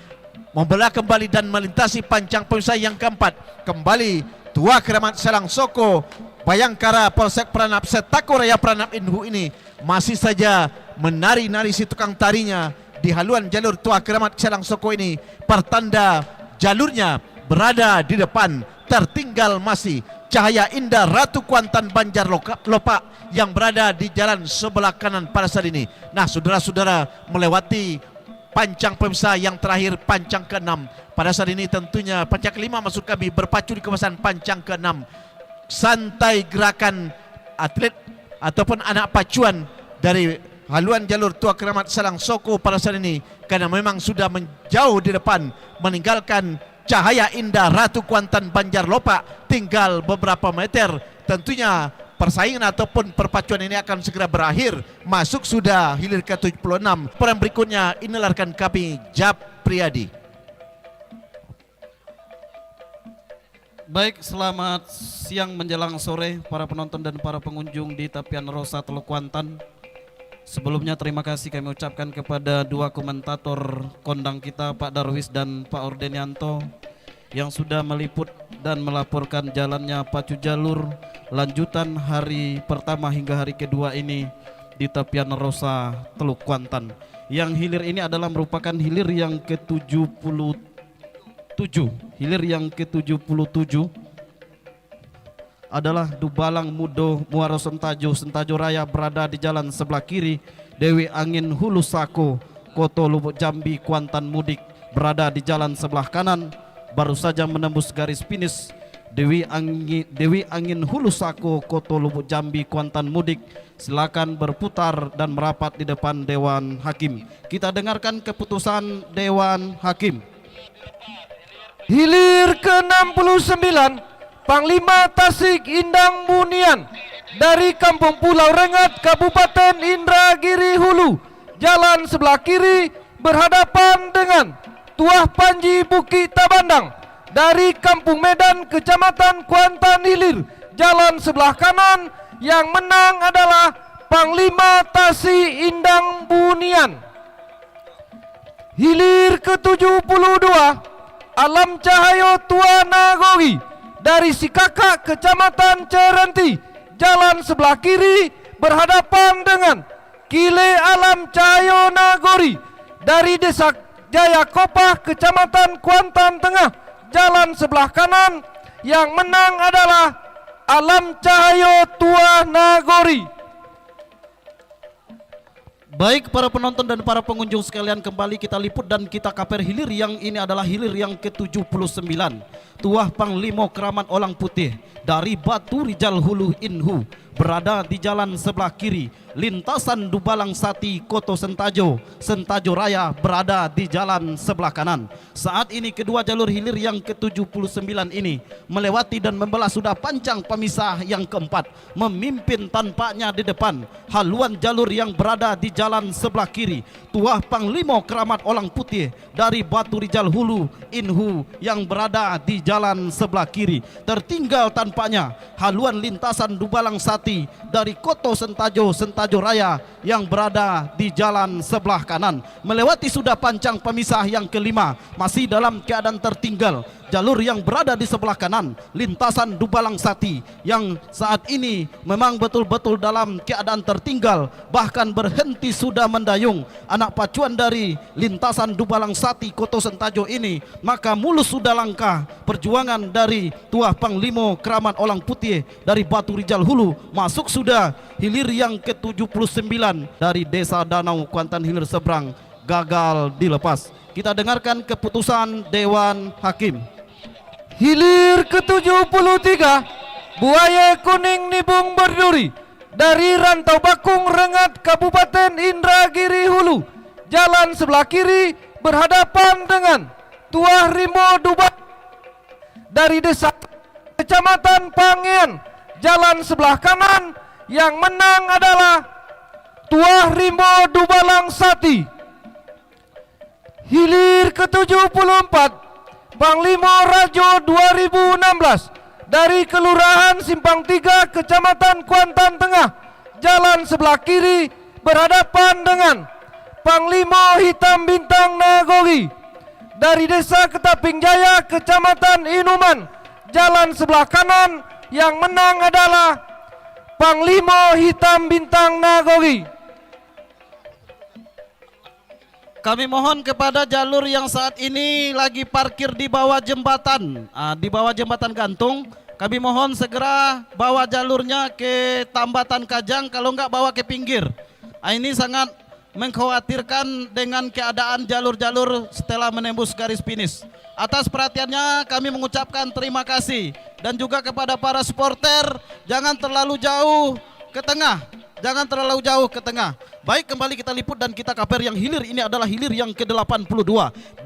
membelah kembali dan melintasi pancang pemisah yang keempat. Kembali Tua Keramat Selang Soko Bayangkara Polsek Pranap Setako Raya Pranap Inhu ini masih saja menari-nari si tukang tarinya di haluan jalur Tua Keramat Selang Soko ini, pertanda jalurnya berada di depan. Tertinggal masih Cahaya Indah Ratu Kuantan Banjar Lopak yang berada di jalan sebelah kanan pada saat ini. Nah, saudara-saudara, melewati pancang pemisah yang terakhir, pancang ke-6 pada saat ini, tentunya pancang ke-5 maksud kami, berpacu di kawasan pancang ke-6. Santai gerakan atlet ataupun anak pacuan dari haluan jalur Tua Keramat Selang Soko pada saat ini, karena memang sudah menjauh di depan meninggalkan Cahaya Indah Ratu Kuantan Banjar Lopak. Tinggal beberapa meter, tentunya persaingan ataupun perpacuan ini akan segera berakhir. Masuk sudah hilir ke-76. Peran berikutnya inilah rekan kami Jab Priyadi. Baik, selamat siang menjelang sore para penonton dan para pengunjung di Tapian Rosa Teluk Kuantan. Sebelumnya terima kasih kami ucapkan kepada dua komentator kondang kita, Pak Darwis dan Pak Ordenianto, yang sudah meliput dan melaporkan jalannya pacu jalur lanjutan hari pertama hingga hari kedua ini di Tapian Rosa Teluk Kuantan. Yang hilir ini adalah merupakan hilir yang ke-77. Hilir yang ke-77 adalah Dubalang Mudo Muaro Sentajo Raya berada di jalan sebelah kiri. Dewi Angin Hulu Sako Koto Lubuk Jambi Kuantan Mudik berada di jalan sebelah kanan, baru saja menembus garis finish. Dewi Angin Hulu Sako Koto Lubuk Jambi Kuantan Mudik silakan berputar dan merapat di depan Dewan Hakim. Kita dengarkan keputusan Dewan Hakim. Hilir ke-69 Panglima Tasik Indang Munian dari Kampung Pulau Rengat, Kabupaten Indragiri Hulu, jalan sebelah kiri berhadapan dengan Tuah Panji Bukit Tabandang dari Kampung Medan, Kecamatan Kuantan Hilir, jalan sebelah kanan. Yang menang adalah Panglima Tasik Indang Munian. Hilir ke-72 Alam Cahayo Tua Nagori dari Sikakak, Kecamatan Cerenti, jalan sebelah kiri berhadapan dengan Kile Alam Cahayo Nagori dari Desa Jaya Kopah, Kecamatan Kuantan Tengah, jalan sebelah kanan. Yang menang adalah Alam Cahayo Tua Nagori. Baik para penonton dan para pengunjung sekalian, kembali kita liput dan kita kaper hilir yang ini adalah hilir yang ke-79. Tuah Panglima Keramat Orang Putih dari Batu Rijal Hulu Inhu berada di jalan sebelah kiri. Lintasan Dubalang Sati Koto Sentajo, Sentajo Raya berada di jalan sebelah kanan. Saat ini kedua jalur hilir yang ke-79 ini melewati dan membelah sudah pancang pemisah yang keempat. Memimpin tampaknya di depan haluan jalur yang berada di jalan sebelah kiri. Tuah Panglima Keramat Orang Putih dari Batu Rijal Hulu Inhu yang berada di jalan sebelah kiri. Tertinggal tampaknya haluan lintasan Dubalang Sati dari Koto Sentajo, Sentajo Raya yang berada di jalan sebelah kanan. Melewati sudah pancang pemisah yang kelima, masih dalam keadaan tertinggal jalur yang berada di sebelah kanan, lintasan Dubalang Sati yang saat ini memang betul-betul dalam keadaan tertinggal, bahkan berhenti sudah mendayung. Anak pacuan dari lintasan Dubalang Sati Koto Sentajo ini, maka mulus sudah langkah perjuangan dari Tuah Panglima Keramat Orang Putih dari Batu Rijal Hulu. Masuk sudah hilir yang ke-79 dari Desa Danau Kuantan Hilir Seberang, gagal dilepas. Kita dengarkan keputusan Dewan Hakim. Hilir ke-73, Buaya Kuning Nibung Berduri dari Rantau Bakung Rengat Kabupaten Indragiri Hulu, jalan sebelah kiri berhadapan dengan Tuah Rimbo Duba dari Desa Kecamatan Pangian, jalan sebelah kanan. Yang menang adalah Tuah Rimbo Dubalang Sati. Hilir ke-74, Panglima Rajo 2016 dari Kelurahan Simpang 3 Kecamatan Kuantan Tengah, jalan sebelah kiri berhadapan dengan Panglima Hitam Bintang Nagogi dari Desa Ketaping Jaya Kecamatan Inuman, jalan sebelah kanan. Yang menang adalah Panglima Hitam Bintang Nagogi. Kami mohon kepada jalur yang saat ini lagi parkir di bawah jembatan, di bawah jembatan gantung, kami mohon segera bawa jalurnya ke Tambatan Kajang, kalau enggak bawa ke pinggir. Ini sangat mengkhawatirkan dengan keadaan jalur-jalur setelah menembus garis finish. Atas perhatiannya kami mengucapkan terima kasih, dan juga kepada para supporter, jangan terlalu jauh ke tengah. Jangan terlalu jauh ke tengah. Baik, kembali kita liput dan kita kabar yang hilir ini adalah hilir yang ke-82.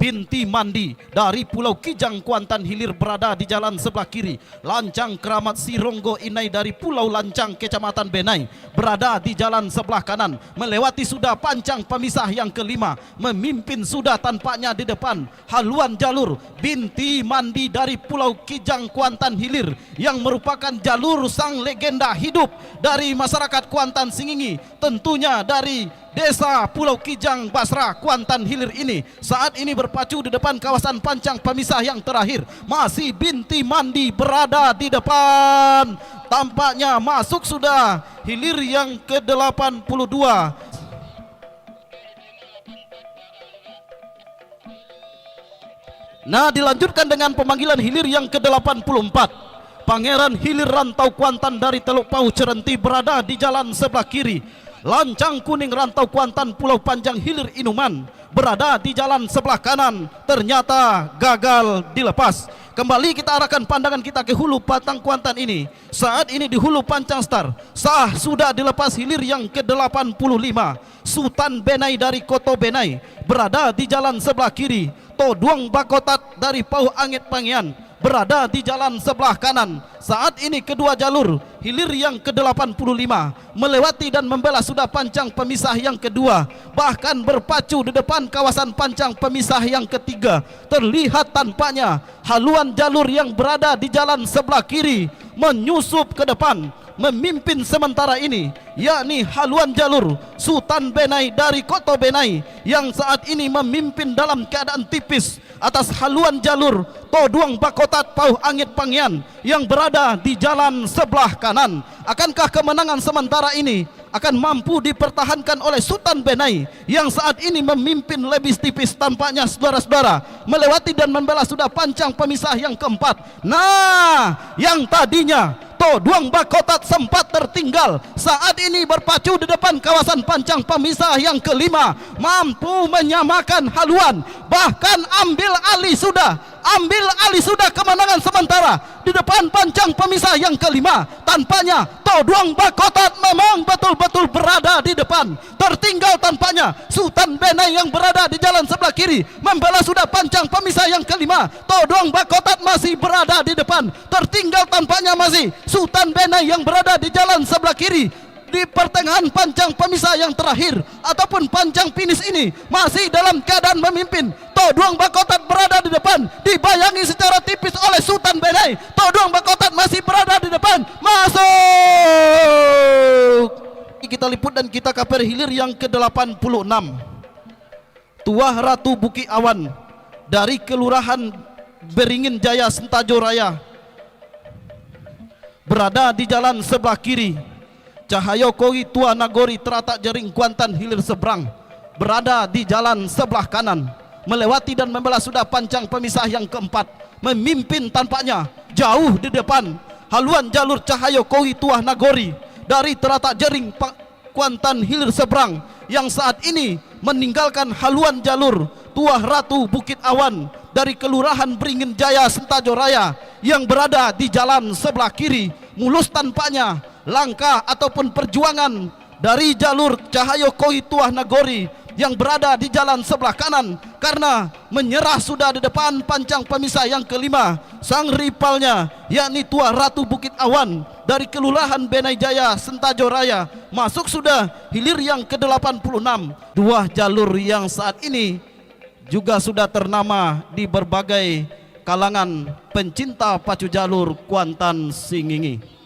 Binti Mandi dari Pulau Kijang Kuantan Hilir berada di jalan sebelah kiri. Lancang Keramat Sironggo Inai dari Pulau Lancang Kecamatan Benai berada di jalan sebelah kanan. Melewati sudah pancang pemisah yang kelima. Memimpin sudah tampaknya di depan haluan jalur Binti Mandi dari Pulau Kijang Kuantan Hilir yang merupakan jalur sang legenda hidup dari masyarakat Kuantan Singingi, tentunya dari Desa Pulau Kijang Basra Kuantan Hilir ini. Saat ini berpacu di depan kawasan pancang pemisah yang terakhir. Masih Binti Mandi berada di depan. Tampaknya masuk sudah hilir yang ke-82. Nah, dilanjutkan dengan pemanggilan hilir yang ke-84. Pangeran Hilir Rantau Kuantan dari Teluk Pau Cerenti berada di jalan sebelah kiri. Lancang Kuning Rantau Kuantan Pulau Panjang Hilir Inuman berada di jalan sebelah kanan. Ternyata gagal dilepas. Kembali kita arahkan pandangan kita ke hulu Patang Kuantan ini. Saat ini di hulu Pancang Star sah sudah dilepas hilir yang ke-85. Sultan Benai dari Koto Benai berada di jalan sebelah kiri. Toduang Bakotat dari Pau Angit Pangian berada di jalan sebelah kanan. Saat ini kedua jalur hilir yang ke-85 melewati dan membelah sudah pancang pemisah yang kedua, bahkan berpacu di depan kawasan pancang pemisah yang ketiga. Terlihat tampaknya haluan jalur yang berada di jalan sebelah kiri menyusup ke depan. Memimpin sementara ini yakni haluan jalur Sultan Benai dari Koto Benai yang saat ini memimpin dalam keadaan tipis atas haluan jalur Toduang Bakotat Pau Angit Pangian yang berada di jalan sebelah kanan. Akankah kemenangan sementara ini akan mampu dipertahankan oleh Sultan Benai yang saat ini memimpin lebih tipis? Tampaknya saudara-saudara melewati dan membelah sudah pancang pemisah yang keempat. Nah, yang tadinya Toduang Bakotat sempat tertinggal. Saat ini berpacu di depan kawasan pancang pemisah yang kelima, mampu menyamakan haluan, bahkan ambil alih sudah kemenangan sementara di depan pancang pemisah yang kelima. Tampaknya Toduang Bakotat memang betul-betul berada di depan. Tertinggal tampaknya Sultan Benai yang berada di jalan sebelah kiri, membela sudah pancang pemisah yang kelima. Toduang Bakotat masih berada di depan. Tertinggal tampaknya masih Sultan Benai yang berada di jalan sebelah kiri. Di pertengahan pancang pemisah yang terakhir ataupun pancang finish ini masih dalam keadaan memimpin. Toduang Bakotat berada di depan, dibayangi secara tipis oleh Sultan Benai. Toduang Bakotat masih berada di depan. Masuk. Kita liput dan kita kaper hilir yang ke-86. Tuah Ratu Bukit Awan dari Kelurahan Beringin Jaya, Sentajo Raya, berada di jalan sebelah kiri. Cahayo Koi Tua Nagori Teratak Jering Kuantan hilir seberang, berada di jalan sebelah kanan, melewati dan membelah sudah pancang pemisah yang keempat, memimpin tampaknya jauh di depan haluan jalur Cahayo Koi Tua Nagori dari Teratak Jering Kuantan hilir seberang, yang saat ini meninggalkan haluan jalur Tuah Ratu Bukit Awan dari Kelurahan Beringin Jaya, Sentajo Raya, yang berada di jalan sebelah kiri. Mulus tampaknya langkah ataupun perjuangan dari jalur Cahayo Koi Tuah Nagori yang berada di jalan sebelah kanan, karena menyerah sudah di depan pancang pemisah yang kelima. Sang rivalnya yakni Tuah Ratu Bukit Awan dari Kelurahan Benai Jaya, Sentajo Raya, masuk sudah hilir yang ke-86. Dua jalur yang saat ini juga sudah ternama di berbagai kalangan pencinta pacu jalur Kuantan Singingi.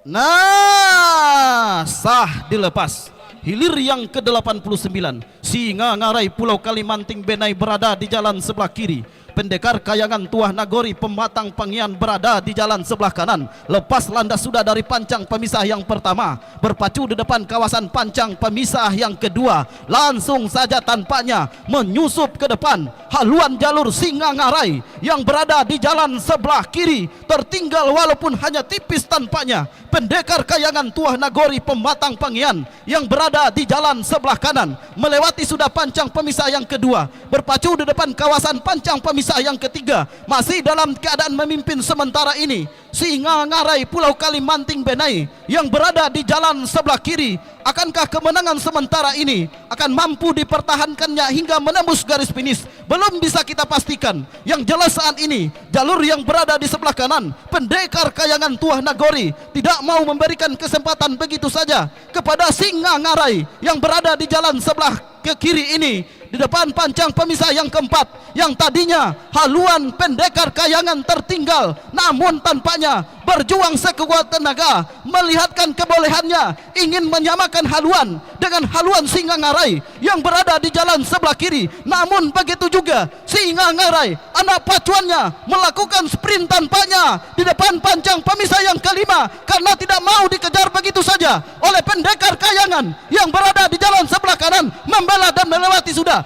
Nah, sah dilepas. Hilir yang ke-89, Singa Ngarai Pulau Kalimanting Benai berada di jalan sebelah kiri. Pendekar Kayangan Tuah Nagori Pematang Pangian berada di jalan sebelah kanan. Lepas landas sudah dari pancang pemisah yang pertama, berpacu di depan kawasan pancang pemisah yang kedua. Langsung saja tampaknya menyusup ke depan haluan jalur Singa Ngarai yang berada di jalan sebelah kiri. Tertinggal walaupun hanya tipis tampaknya Pendekar Kayangan Tuah Nagori Pematang Pangian yang berada di jalan sebelah kanan, melewati sudah pancang pemisah yang kedua, berpacu di depan kawasan pancang pemisah yang ketiga. Masih dalam keadaan memimpin sementara ini Singa Ngarai Pulau Kalimanting Benai yang berada di jalan sebelah kiri. Akankah kemenangan sementara ini akan mampu dipertahankannya hingga menembus garis finish? Belum bisa kita pastikan. Yang jelas saat ini jalur yang berada di sebelah kanan, Pendekar Kayangan Tuah Nagori tidak mau memberikan kesempatan begitu saja kepada Singa Ngarai yang berada di jalan sebelah ke kiri ini, di depan pancang pemisah yang keempat, yang tadinya haluan Pendekar Kayangan tertinggal, namun tampaknya berjuang sekuat tenaga, melihatkan kebolehannya, ingin menyamakan haluan dengan haluan Singa Ngarai yang berada di jalan sebelah kiri. Namun begitu juga Singa Ngarai, anak pacuannya, melakukan sprint tampaknya di depan pancang pemisah yang kelima, karena tidak mau dikejar begitu saja oleh Pendekar Kayangan yang berada di jalan sebelah kanan, membela dan melewati sudah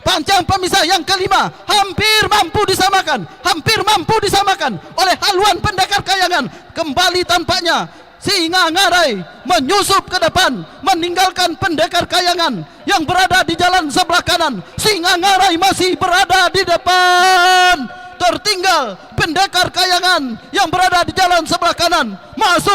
pancang pemisah yang kelima. Hampir mampu disamakan oleh haluan Pendekar Kayangan. Kembali tampaknya Singa Ngarai menyusup ke depan, meninggalkan Pendekar Kayangan yang berada di jalan sebelah kanan. Singa Ngarai masih berada di depan. Tertinggal Pendekar Kayangan yang berada di jalan sebelah kanan. Masuk.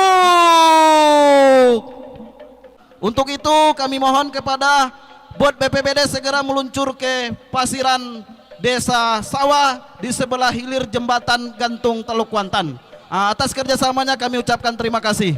Untuk itu kami mohon kepada Bot BPBD segera meluncur ke pasiran Desa Sawah di sebelah hilir jembatan gantung Teluk Kuantan. Atas kerjasamanya kami ucapkan terima kasih.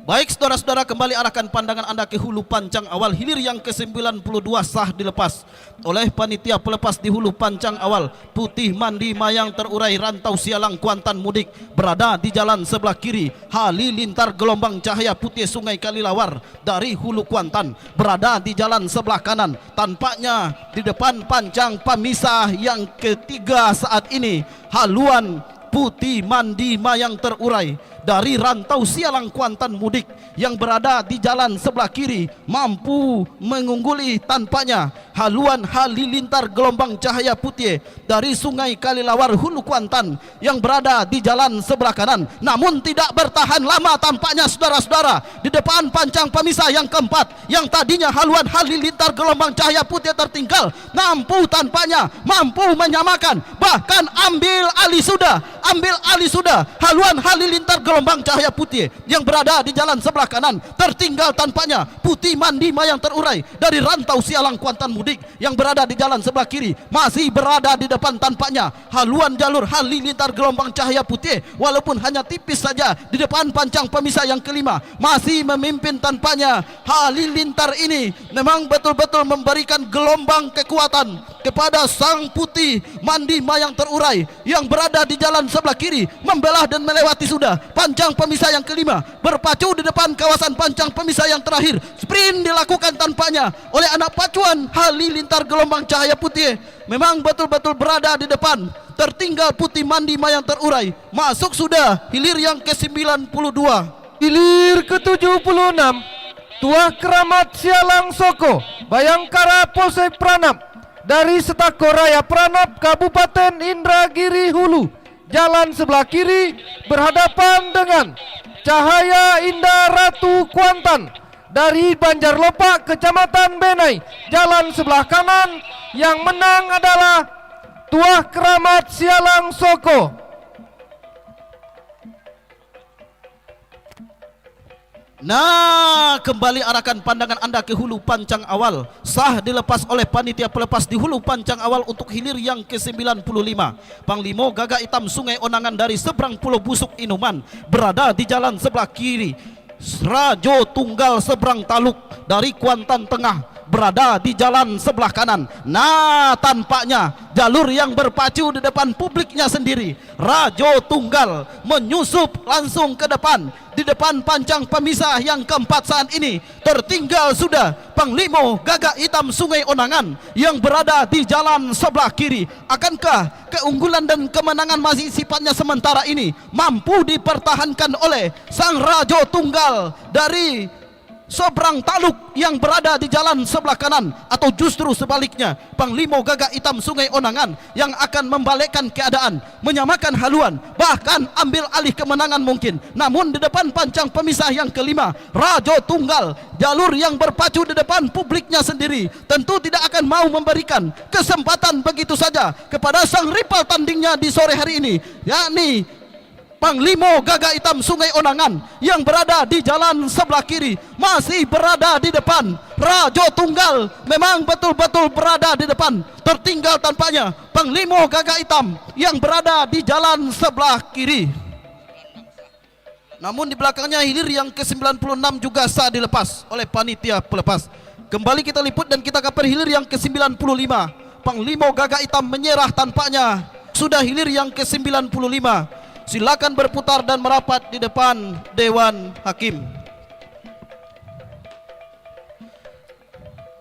Baik saudara-saudara, kembali arahkan pandangan Anda ke hulu pancang awal hilir yang ke-92 sah dilepas oleh panitia pelepas di hulu pancang awal. Putih Mandi Mayang Terurai Rantau Sialang Kuantan Mudik berada di jalan sebelah kiri. Halilintar Gelombang Cahaya Putih Sungai Kalilawar dari hulu Kuantan berada di jalan sebelah kanan. Tampaknya di depan pancang pemisah yang ketiga saat ini haluan Putih Mandi Mayang Terurai dari rantau Sialang Kuantan mudik yang berada di jalan sebelah kiri mampu mengungguli tampaknya haluan halilintar gelombang cahaya putih dari Sungai Kalilawar Hulu Kuantan yang berada di jalan sebelah kanan, namun tidak bertahan lama tampaknya saudara-saudara di depan pancang pemisah yang keempat yang tadinya haluan halilintar gelombang cahaya putih tertinggal tampaknya mampu menyamakan, bahkan ambil alih sudah haluan halilintar gelombang cahaya putih yang berada di jalan sebelah kanan. Tertinggal tampaknya putih mandima yang terurai dari rantau Sialang Kuantan mudik yang berada di jalan sebelah kiri masih berada di depan tampaknya haluan jalur halilintar gelombang cahaya putih walaupun hanya tipis saja di depan pancang pemisah yang kelima masih memimpin tampaknya. Halilintar ini memang betul-betul memberikan gelombang kekuatan kepada sang putih mandima yang terurai yang berada di jalan sebelah kiri membelah dan melewati sudah pancang pemisah yang kelima, berpacu di depan kawasan pancang pemisah yang terakhir. Sprint dilakukan tampaknya oleh anak pacuan halilintar gelombang cahaya putih, memang betul-betul berada di depan. Tertinggal putih mandima yang terurai, masuk sudah hilir yang ke-92. Hilir ke-76 Tuah Keramat Sialang Soko Bayangkara Polsek Pranap dari Setako Raya Pranap Kabupaten Indragiri Hulu jalan sebelah kiri berhadapan dengan Cahaya Indah Ratu Kuantan dari Banjarlopak Kecamatan Benai jalan sebelah kanan. Yang menang adalah Tuah Keramat Sialang Soko. Nah, kembali arahkan pandangan Anda ke hulu pancang awal. Sah dilepas oleh panitia pelepas di hulu pancang awal untuk hilir yang ke-95. Panglima Gagak Hitam Sungai Onangan dari seberang Pulau Busuk Inuman berada di jalan sebelah kiri. Rajo Tunggal seberang Taluk dari Kuantan Tengah berada di jalan sebelah kanan. Nah, tampaknya jalur yang berpacu di depan publiknya sendiri. Rajo Tunggal menyusup langsung ke depan. Di depan pancang pemisah yang keempat saat ini tertinggal sudah Panglima Gagak Hitam Sungai Onangan yang berada di jalan sebelah kiri. Akankah keunggulan dan kemenangan masih sifatnya sementara ini mampu dipertahankan oleh sang Rajo Tunggal dari seberang Taluk yang berada di jalan sebelah kanan, atau justru sebaliknya Panglima Gagak Hitam Sungai Onangan yang akan membalikkan keadaan, menyamakan haluan, bahkan ambil alih kemenangan mungkin. Namun di depan pancang pemisah yang kelima, Rajo Tunggal, jalur yang berpacu di depan publiknya sendiri, tentu tidak akan mau memberikan kesempatan begitu saja kepada sang rival tandingnya di sore hari ini, yakni Panglima Gagak Hitam Sungai Onangan yang berada di jalan sebelah kiri masih berada di depan. Rajo Tunggal memang betul-betul berada di depan. Tertinggal tampaknya Panglima Gagak Hitam yang berada di jalan sebelah kiri. Namun di belakangnya hilir yang ke-96 juga sah dilepas oleh panitia pelepas. Kembali kita liput dan kita kaper hilir yang ke-95. Panglima Gagak Hitam menyerah tampaknya. Sudah hilir yang ke-95. Silakan berputar dan merapat di depan Dewan Hakim.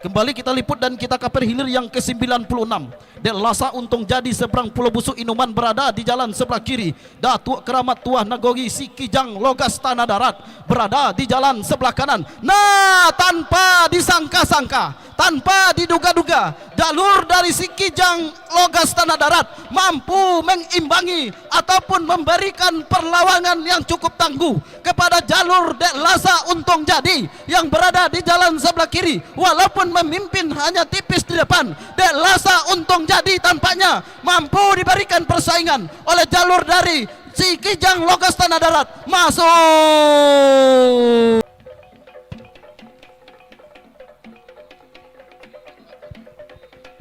Kembali kita liput dan kita kaper hilir yang ke-96. Del Lasa Untung Jadi seberang Pulau Busuk Inuman berada di jalan sebelah kiri. Datuk Keramat Tuah Nagori Sikijang Logas Tanah Darat berada di jalan sebelah kanan. Nah, tanpa disangka-sangka, tanpa diduga-duga, jalur dari Sikijang Logas Tanah Darat mampu mengimbangi ataupun memberikan perlawanan yang cukup tangguh kepada jalur Del Lasa Untung Jadi yang berada di jalan sebelah kiri. Walaupun memimpin hanya tipis di depan, Del Lasa Untung Jadi tampaknya mampu diberikan persaingan oleh jalur dari Sikijang Logas Tanah Darat. Masuk.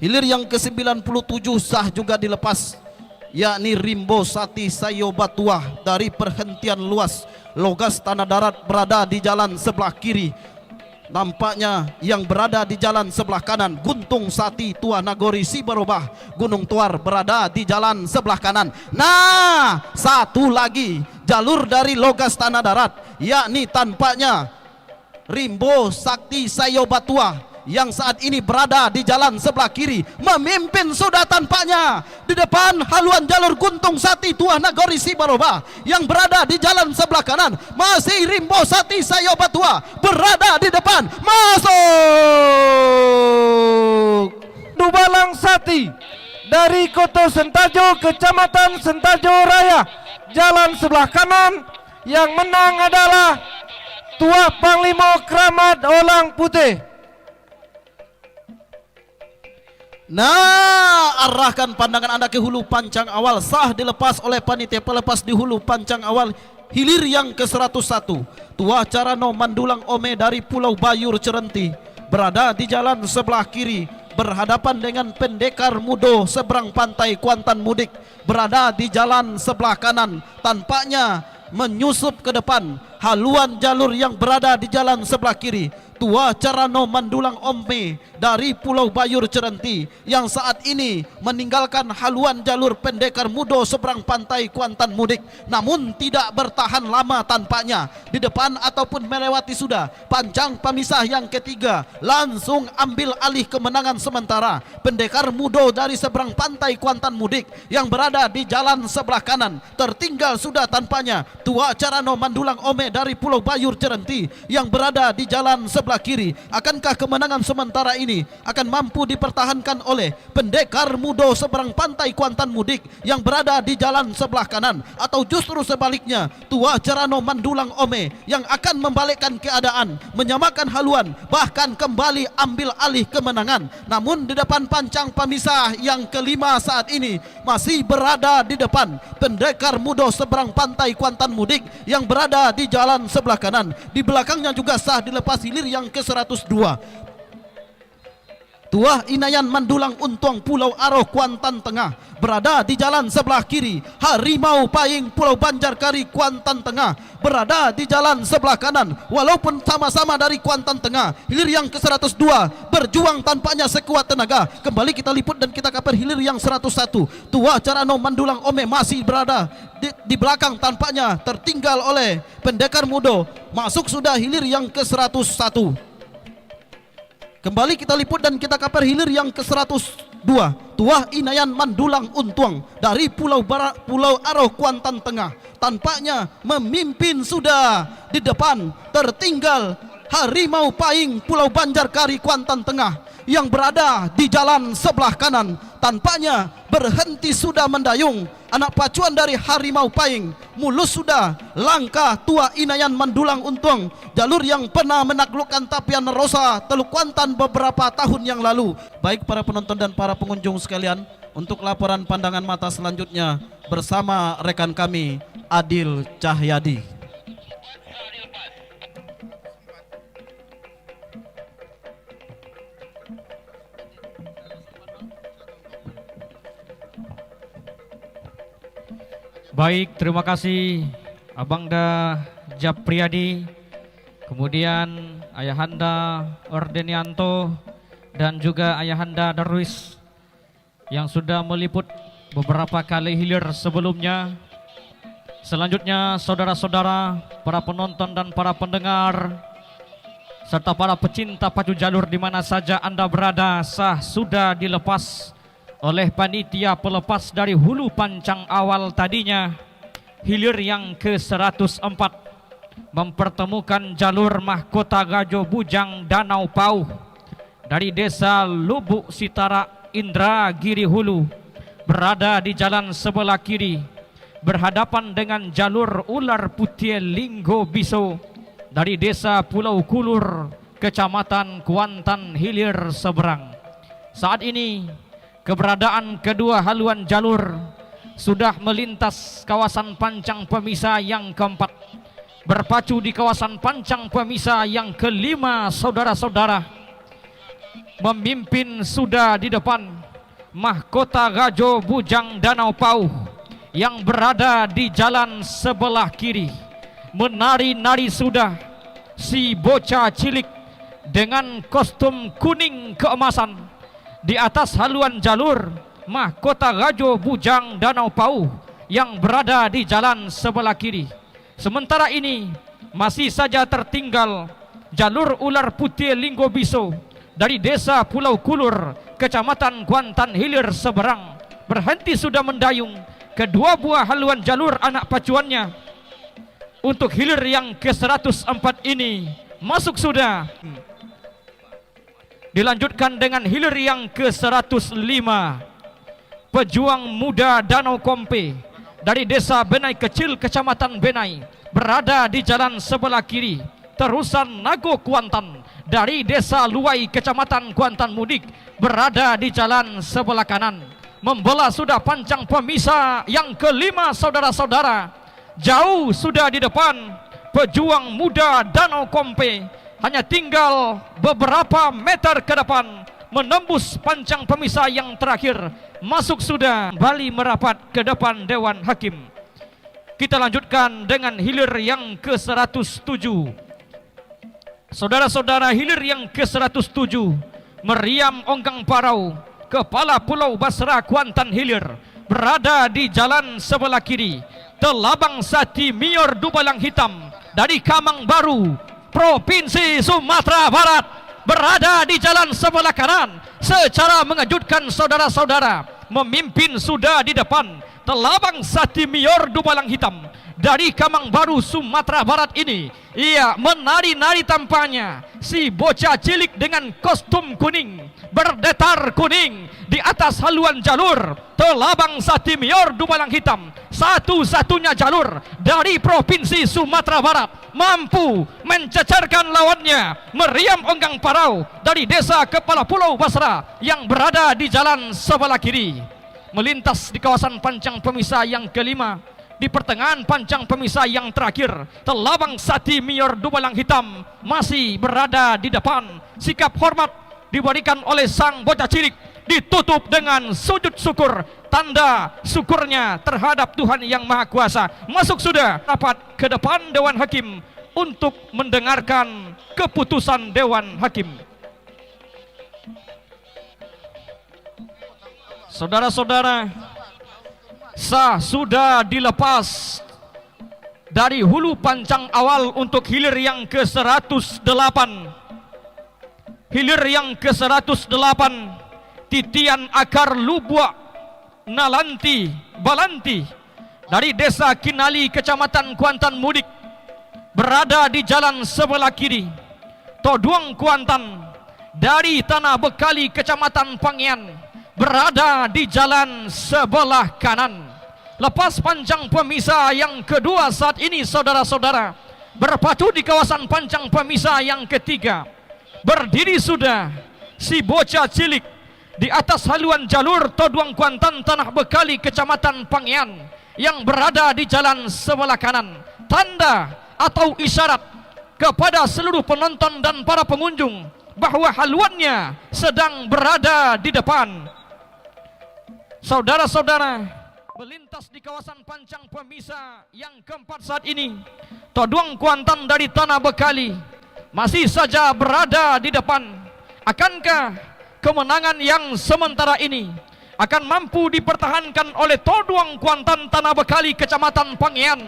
Hilir yang ke-97 sah juga dilepas, yakni Rimbo Sati Sayo Batuah dari perhentian luas Logas Tanah Darat berada di jalan sebelah kiri. Nampaknya yang berada di jalan sebelah kanan Guntung Sati Tuah Nagori Sibarobah Gunung Tuar berada di jalan sebelah kanan. Nah, satu lagi jalur dari Logas Tanah Darat, yakni tampaknya Rimbo Sakti Sayo Batuah yang saat ini berada di jalan sebelah kiri, memimpin sudah tampaknya. Di depan haluan jalur Guntung Sati Tuah Nagori Sibaroba yang berada di jalan sebelah kanan, masih Rimbo Sati Sayo Batua berada di depan, masuk Dubalang Sati dari Koto Sentajo, Kecamatan Sentajo Raya, jalan sebelah kanan. Yang menang adalah Tuah Panglima Kramat Olang Putih. Nah, arahkan pandangan Anda ke hulu pancang awal, sah dilepas oleh panitia pelepas di hulu pancang awal hilir yang ke-101. Tuah Carano Mandulang Ome dari Pulau Bayur Cerenti berada di jalan sebelah kiri, berhadapan dengan Pendekar Mudo seberang pantai Kuantan Mudik berada di jalan sebelah kanan. Tampaknya menyusup ke depan haluan jalur yang berada di jalan sebelah kiri, Tuah Carano Mandulang Ome dari Pulau Bayur Cerenti yang saat ini meninggalkan haluan jalur Pendekar Mudo seberang pantai Kuantan Mudik, namun tidak bertahan lama tampaknya di depan ataupun melewati sudah pancang pemisah yang ketiga, langsung ambil alih kemenangan sementara Pendekar Mudo dari seberang pantai Kuantan Mudik yang berada di jalan sebelah kanan. Tertinggal sudah tampaknya Tuah Carano Mandulang Ome dari Pulau Bayur Cerenti yang berada di jalan sebelah kiri. Akankah kemenangan sementara ini akan mampu dipertahankan oleh Pendekar Mudo seberang pantai Kuantan Mudik yang berada di jalan sebelah kanan, atau justru sebaliknya Tuah Carano Mandulang Ome yang akan membalikkan keadaan, menyamakan haluan, bahkan kembali ambil alih kemenangan? Namun di depan pancang pemisah yang kelima saat ini masih berada di depan Pendekar Mudo seberang pantai Kuantan Mudik yang berada di jalan sebelah kanan. Di belakangnya juga sah dilepas hilir yang ke-102, Tuah Inayan Mandulang Untuang Pulau Aroh Kuantan Tengah berada di jalan sebelah kiri. Harimau Paying Pulau Banjarkari Kuantan Tengah berada di jalan sebelah kanan. Walaupun sama-sama dari Kuantan Tengah, hilir yang ke-102 berjuang tampaknya sekuat tenaga. Kembali kita liput dan kita kaper hilir yang 101. Tuah Carano Mandulang Ome masih berada di belakang, tampaknya tertinggal oleh Pendekar Mudo. Masuk sudah hilir yang ke-101. Kembali kita liput dan kita kaper hilir yang ke-102. Tuah Inayan Mandulang Untuang dari Pulau Aroh Kuantan Tengah tampaknya memimpin sudah di depan. Tertinggal Harimau Paying Pulau Banjarkari Kuantan Tengah yang berada di jalan sebelah kanan. Tampaknya berhenti sudah mendayung anak pacuan dari Harimau Paying. Mulus sudah langkah Tuah Inayan Mandulang Untuang, jalur yang pernah menaklukkan Tapian Rosa Teluk Kuantan beberapa tahun yang lalu. Baik para penonton dan para pengunjung sekalian, untuk laporan pandangan mata selanjutnya bersama rekan kami Adil Cahyadi. Baik, terima kasih Abangda Japriyadi, kemudian Ayahanda Ordenianto dan juga Ayahanda Darwis yang sudah meliput beberapa kali hilir sebelumnya. Selanjutnya saudara-saudara, para penonton dan para pendengar serta para pecinta pacu jalur di mana saja Anda berada, sah sudah dilepas oleh panitia pelepas dari hulu pancang awal tadinya. Hilir yang ke-104 mempertemukan jalur Mahkota Gajo Bujang Danau Pauh dari desa Lubuk Sitara Indragiri Hulu berada di jalan sebelah kiri, berhadapan dengan jalur Ular Putih Linggo Biso dari desa Pulau Kulur, Kecamatan Kuantan Hilir seberang. Saat ini keberadaan kedua haluan jalur sudah melintas kawasan pancang pemisah yang keempat, berpacu di kawasan pancang pemisah yang kelima. Saudara-saudara, memimpin sudah di depan Mahkota Gajo Bujang Danau Pauh yang berada di jalan sebelah kiri. Menari-nari sudah si bocah cilik dengan kostum kuning keemasan di atas haluan jalur Mahkota Gajo Bujang Danau Pauh yang berada di jalan sebelah kiri. Sementara ini masih saja tertinggal jalur Ular Putih Linggo Biso dari desa Pulau Kulur, Kecamatan Kuantan Hilir seberang, berhenti sudah mendayung kedua buah haluan jalur anak pacuannya. Untuk hilir yang ke-104 ini masuk sudah. Dilanjutkan dengan hilir yang ke-105, pejuang muda Danau Kompe dari desa Benai Kecil, Kecamatan Benai, berada di jalan sebelah kiri. Terusan Nago Kuantan dari desa Luai, Kecamatan Kuantan Mudik, berada di jalan sebelah kanan. Membelah sudah pancang pemisah yang kelima, saudara-saudara. Jauh sudah di depan pejuang muda Danau Kompe, hanya tinggal beberapa meter ke depan menembus pancang pemisah yang terakhir. Masuk sudah, kembali merapat ke depan Dewan Hakim. Kita lanjutkan dengan hilir yang ke-107. Saudara-saudara, hilir yang ke-107, Meriam Onggang Parau, Kepala Pulau Basra Kuantan Hilir, berada di jalan sebelah kiri. Telabang Sati Mior Dubalang Hitam dari Kamang Baru, Provinsi Sumatera Barat, berada di jalan sebelah kanan. Secara mengejutkan, saudara-saudara, memimpin sudah di depan. Telabang Sati Mior Dubalang Hitam dari Kamang Baru, Sumatera Barat ini, ia menari-nari tampaknya. Si bocah cilik dengan kostum kuning, berdetar kuning di atas haluan jalur. Telabang Sati Mior Dubalang Hitam, satu-satunya jalur dari Provinsi Sumatera Barat, mampu mencecerkan lawannya. Meriam Onggang Parau dari desa Kepala Pulau Basra yang berada di jalan sebelah kiri. Melintas di kawasan pancang pemisah yang kelima. Di pertengahan pancang pemisah yang terakhir, Telabang Sati Mior Dubalang Hitam masih berada di depan. Sikap hormat diberikan oleh sang bocah cilik, ditutup dengan sujud syukur, tanda syukurnya terhadap Tuhan Yang Maha Kuasa. Masuk sudah rapat ke depan Dewan Hakim untuk mendengarkan keputusan Dewan Hakim. Saudara-saudara, sah sudah dilepas dari hulu pancang awal untuk hilir yang ke-108. Hilir yang ke-108, titian akar Lubua Nalanti Balanti dari desa Kinali, Kecamatan Kuantan Mudik, berada di jalan sebelah kiri. Toduang Kuantan dari Tanah Bekali, Kecamatan Pangian, berada di jalan sebelah kanan. Lepas pancang pemisah yang kedua saat ini, saudara-saudara, berpacu di kawasan pancang pemisah yang ketiga. Berdiri sudah si bocah cilik di atas haluan jalur Toduang Kuantan Tanah Bekali, Kecamatan Pangian, yang berada di jalan sebelah kanan. Tanda atau isyarat kepada seluruh penonton dan para pengunjung bahwa haluannya sedang berada di depan. Saudara-saudara, melintas di kawasan pancang pemisah yang keempat saat ini, Toduang Kuantan dari Tanah Bekali masih saja berada di depan. Akankah kemenangan yang sementara ini akan mampu dipertahankan oleh Toduang Kuantan Tanah Bekali, Kecamatan Pangian,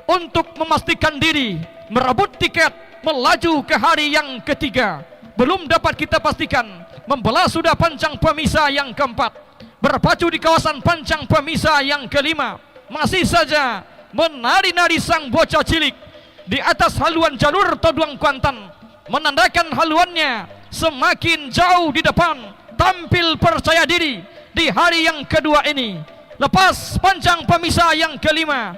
untuk memastikan diri merebut tiket melaju ke hari yang ketiga? Belum dapat kita pastikan. Membelah sudah pancang pemisah yang keempat, berpacu di kawasan pancang pemisah yang kelima. Masih saja menari-nari sang bocah cilik di atas haluan jalur Toduang Kuantan, menandakan haluannya semakin jauh di depan, tampil percaya diri di hari yang kedua ini. Lepas pancang pemisah yang kelima,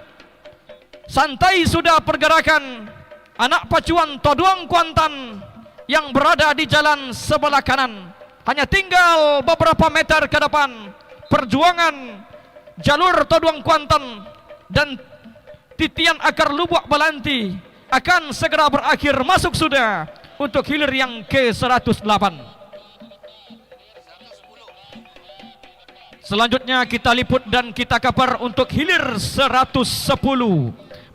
santai sudah pergerakan anak pacuan Toduang Kuantan yang berada di jalan sebelah kanan. Hanya tinggal beberapa meter ke depan, perjuangan jalur Toduang Kuantan dan titian akar Lubuk Balanti akan segera berakhir. Masuk sudah untuk hilir yang ke-108. Selanjutnya kita liput dan kita kabar untuk hilir 110.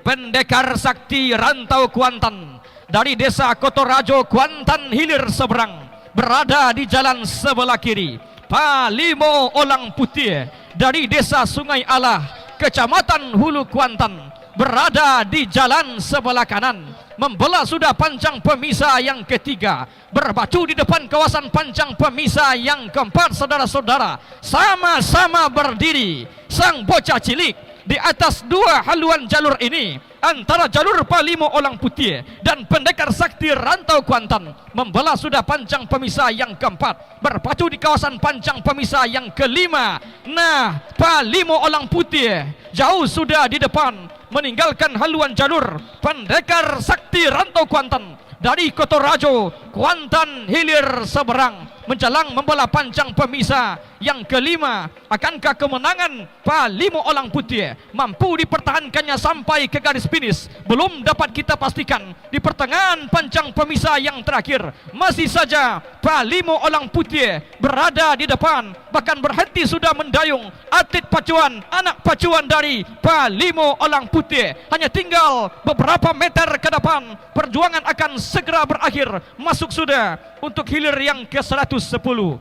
Pendekar Sakti Rantau Kuantan dari desa Kotorajo, Kuantan Hilir seberang, berada di jalan sebelah kiri. Palimo Olang Putih dari desa Sungai Allah, Kecamatan Hulu Kuantan, berada di jalan sebelah kanan. membelah sudah pancang pemisah yang ketiga, berpacu di depan kawasan pancang pemisah yang keempat. Saudara-saudara, sama-sama berdiri sang bocah cilik di atas dua haluan jalur ini, antara jalur Palimo Olang Putih dan Pendekar Sakti Rantau Kuantan, membelah sudah pancang pemisah yang keempat, berpacu di kawasan pancang pemisah yang kelima. Nah, Palimo Olang Putih jauh sudah di depan, meninggalkan haluan jalur Pendekar Sakti Rantau Kuantan dari Kotorajo, Kuantan Hilir seberang, menjelang membelah pancang pemisah yang kelima. Akankah kemenangan Palimo Olang Putih mampu dipertahankannya sampai ke garis finish? Belum dapat kita pastikan. Di pertengahan pancang pemisah yang terakhir, masih saja Palimo Olang Putih berada di depan, bahkan berhenti sudah mendayung atlet pacuan, anak pacuan dari Palimo Olang Putih. Hanya tinggal beberapa meter ke depan, perjuangan akan segera berakhir. Masuk sudah untuk hilir yang ke-110.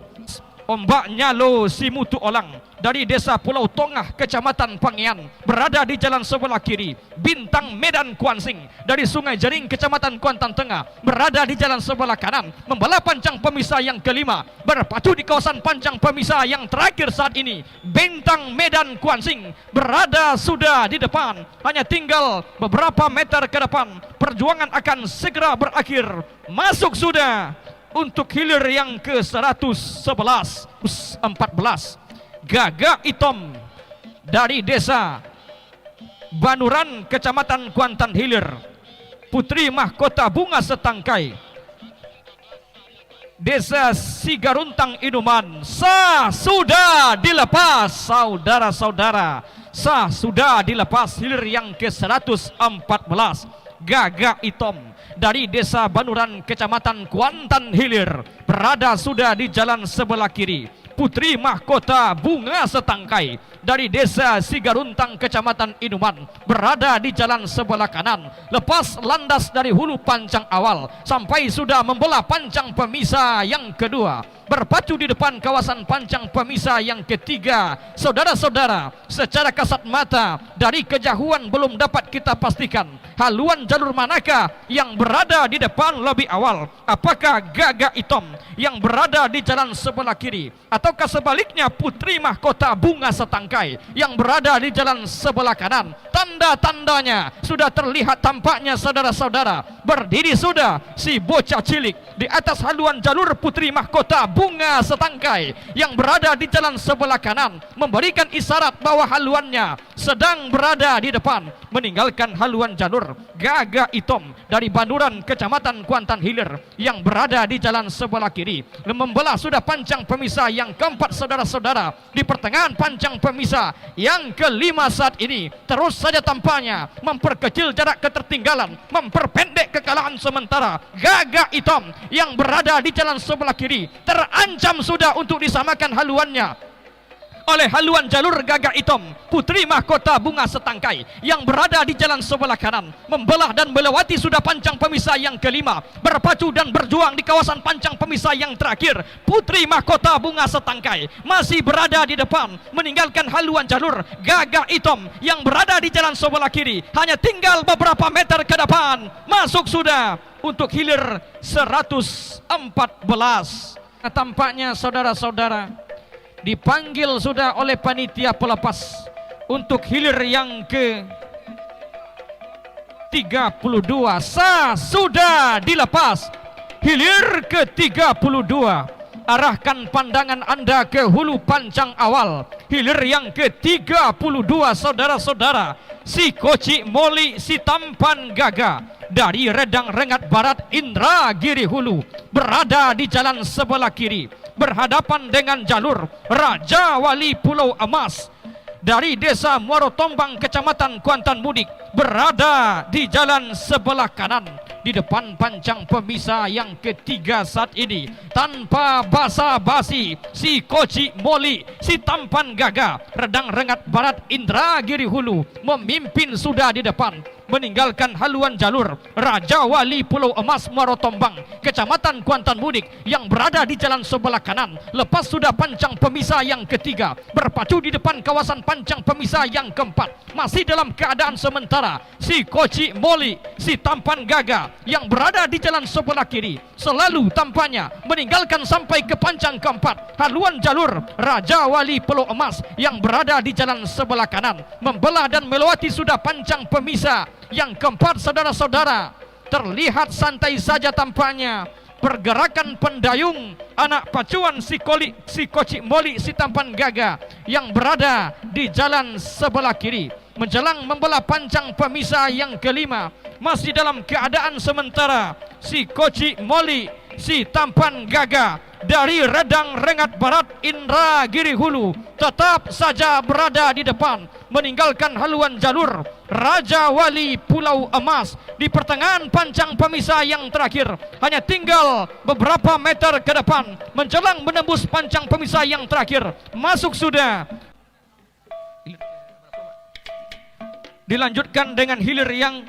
Ombak Nyalo Simutu Olang dari desa Pulau Tongah, Kecamatan Pangian, berada di jalan sebelah kiri. Bintang Medan Kuansing dari Sungai Jering, Kecamatan Kuantan Tengah, berada di jalan sebelah kanan, membelah pancang pemisah yang kelima, berpacu di kawasan pancang pemisah yang terakhir saat ini. Bintang Medan Kuansing berada sudah di depan, hanya tinggal beberapa meter ke depan, perjuangan akan segera berakhir. Masuk sudah untuk hilir yang ke-111, 14, Gagak Itom dari desa Banuran, Kecamatan Kuantan Hilir, putri mahkota Bunga Setangkai, desa Sigaruntang Inuman. Sah sudah dilepas, saudara-saudara, sah sudah dilepas hilir yang ke-114. Gagak Itom dari desa Banuran, Kecamatan Kuantan Hilir, berada sudah di jalan sebelah kiri. Putri mahkota Bunga Setangkai dari desa Sigaruntang, Kecamatan Inuman, berada di jalan sebelah kanan. Lepas landas dari hulu pancang awal sampai sudah membelah pancang pemisah yang kedua, berpacu di depan kawasan pancang pemisah yang ketiga. Saudara-saudara, secara kasat mata dari kejauhan belum dapat kita pastikan haluan jalur manakah yang berada di depan lebih awal. Apakah Gagak Itom yang berada di jalan sebelah kiri, ataukah sebaliknya Putri mahkota Bunga Setangkai yang berada di jalan sebelah kanan? Tanda-tandanya sudah terlihat tampaknya, saudara-saudara. Berdiri sudah si bocah cilik di atas haluan jalur Putri mahkota Bunga Setangkai yang berada di jalan sebelah kanan, memberikan isyarat bahwa haluannya sedang berada di depan, meninggalkan haluan jalur Gagak Itom dari Banuran, Kecamatan Kuantan Hilir yang berada di jalan sebelah kiri, membelah sudah pancang pemisah yang keempat. Saudara-saudara, di pertengahan pancang pemisah yang kelima saat ini, terus saja tampaknya memperkecil jarak ketertinggalan, memperpendek kekalahan sementara. Gagak Itom yang berada di jalan sebelah kiri terancam sudah untuk disamakan haluannya oleh haluan jalur Gagak Itom, putri mahkota Bunga Setangkai yang berada di jalan sebelah kanan, membelah dan melewati sudah pancang pemisah yang kelima, berpacu dan berjuang di kawasan pancang pemisah yang terakhir. Putri mahkota Bunga Setangkai masih berada di depan, meninggalkan haluan jalur Gagak Itom yang berada di jalan sebelah kiri. Hanya tinggal beberapa meter ke depan, masuk sudah untuk hilir 114. Tampaknya saudara-saudara dipanggil sudah oleh panitia pelepas untuk hilir yang ke 32. Sah sudah dilepas hilir ke 32. Arahkan pandangan Anda ke hulu pancang awal hilir yang ke 32, saudara-saudara. Si Koci Moli si Tampan Gaga dari Redang Rengat Barat, Indragiri Hulu, berada di jalan sebelah kiri, berhadapan dengan jalur Raja Wali Pulau Emas dari desa Muaro Tombang, Kecamatan Kuantan Mudik, berada di jalan sebelah kanan. Di depan pancang pemisah yang ketiga saat ini, tanpa basa-basi, si Koci Moli si Tampan Gaga, Redang Rengat Barat, Indragiri Hulu, memimpin sudah di depan. meninggalkan haluan jalur Raja Wali Pulau Emas Muaro Tombang, Kecamatan Kuantan Mudik yang berada di jalan sebelah kanan. Lepas sudah pancang pemisah yang ketiga, berpacu di depan kawasan pancang pemisah yang keempat. Masih dalam keadaan sementara, si Koci Moli, si Tampan Gaga yang berada di jalan sebelah kiri, selalu tampaknya meninggalkan sampai ke pancang keempat. Haluan jalur Raja Wali Pulau Emas yang berada di jalan sebelah kanan, membelah dan melewati sudah pancang pemisah yang keempat. Saudara-saudara, terlihat santai saja tampaknya pergerakan pendayung anak pacuan si Koci Moli, si Tampan Gaga yang berada di jalan sebelah kiri, menjelang membelah pancang pemisah yang kelima. Masih dalam keadaan sementara, si Koci Moli, si Tampan Gaga dari Redang Rengat Barat Indragiri Hulu tetap saja berada di depan, meninggalkan haluan jalur Raja Wali Pulau Emas di pertengahan pancang pemisah yang terakhir. Hanya tinggal beberapa meter ke depan menjelang menembus pancang pemisah yang terakhir. Masuk sudah. Dilanjutkan dengan hilir yang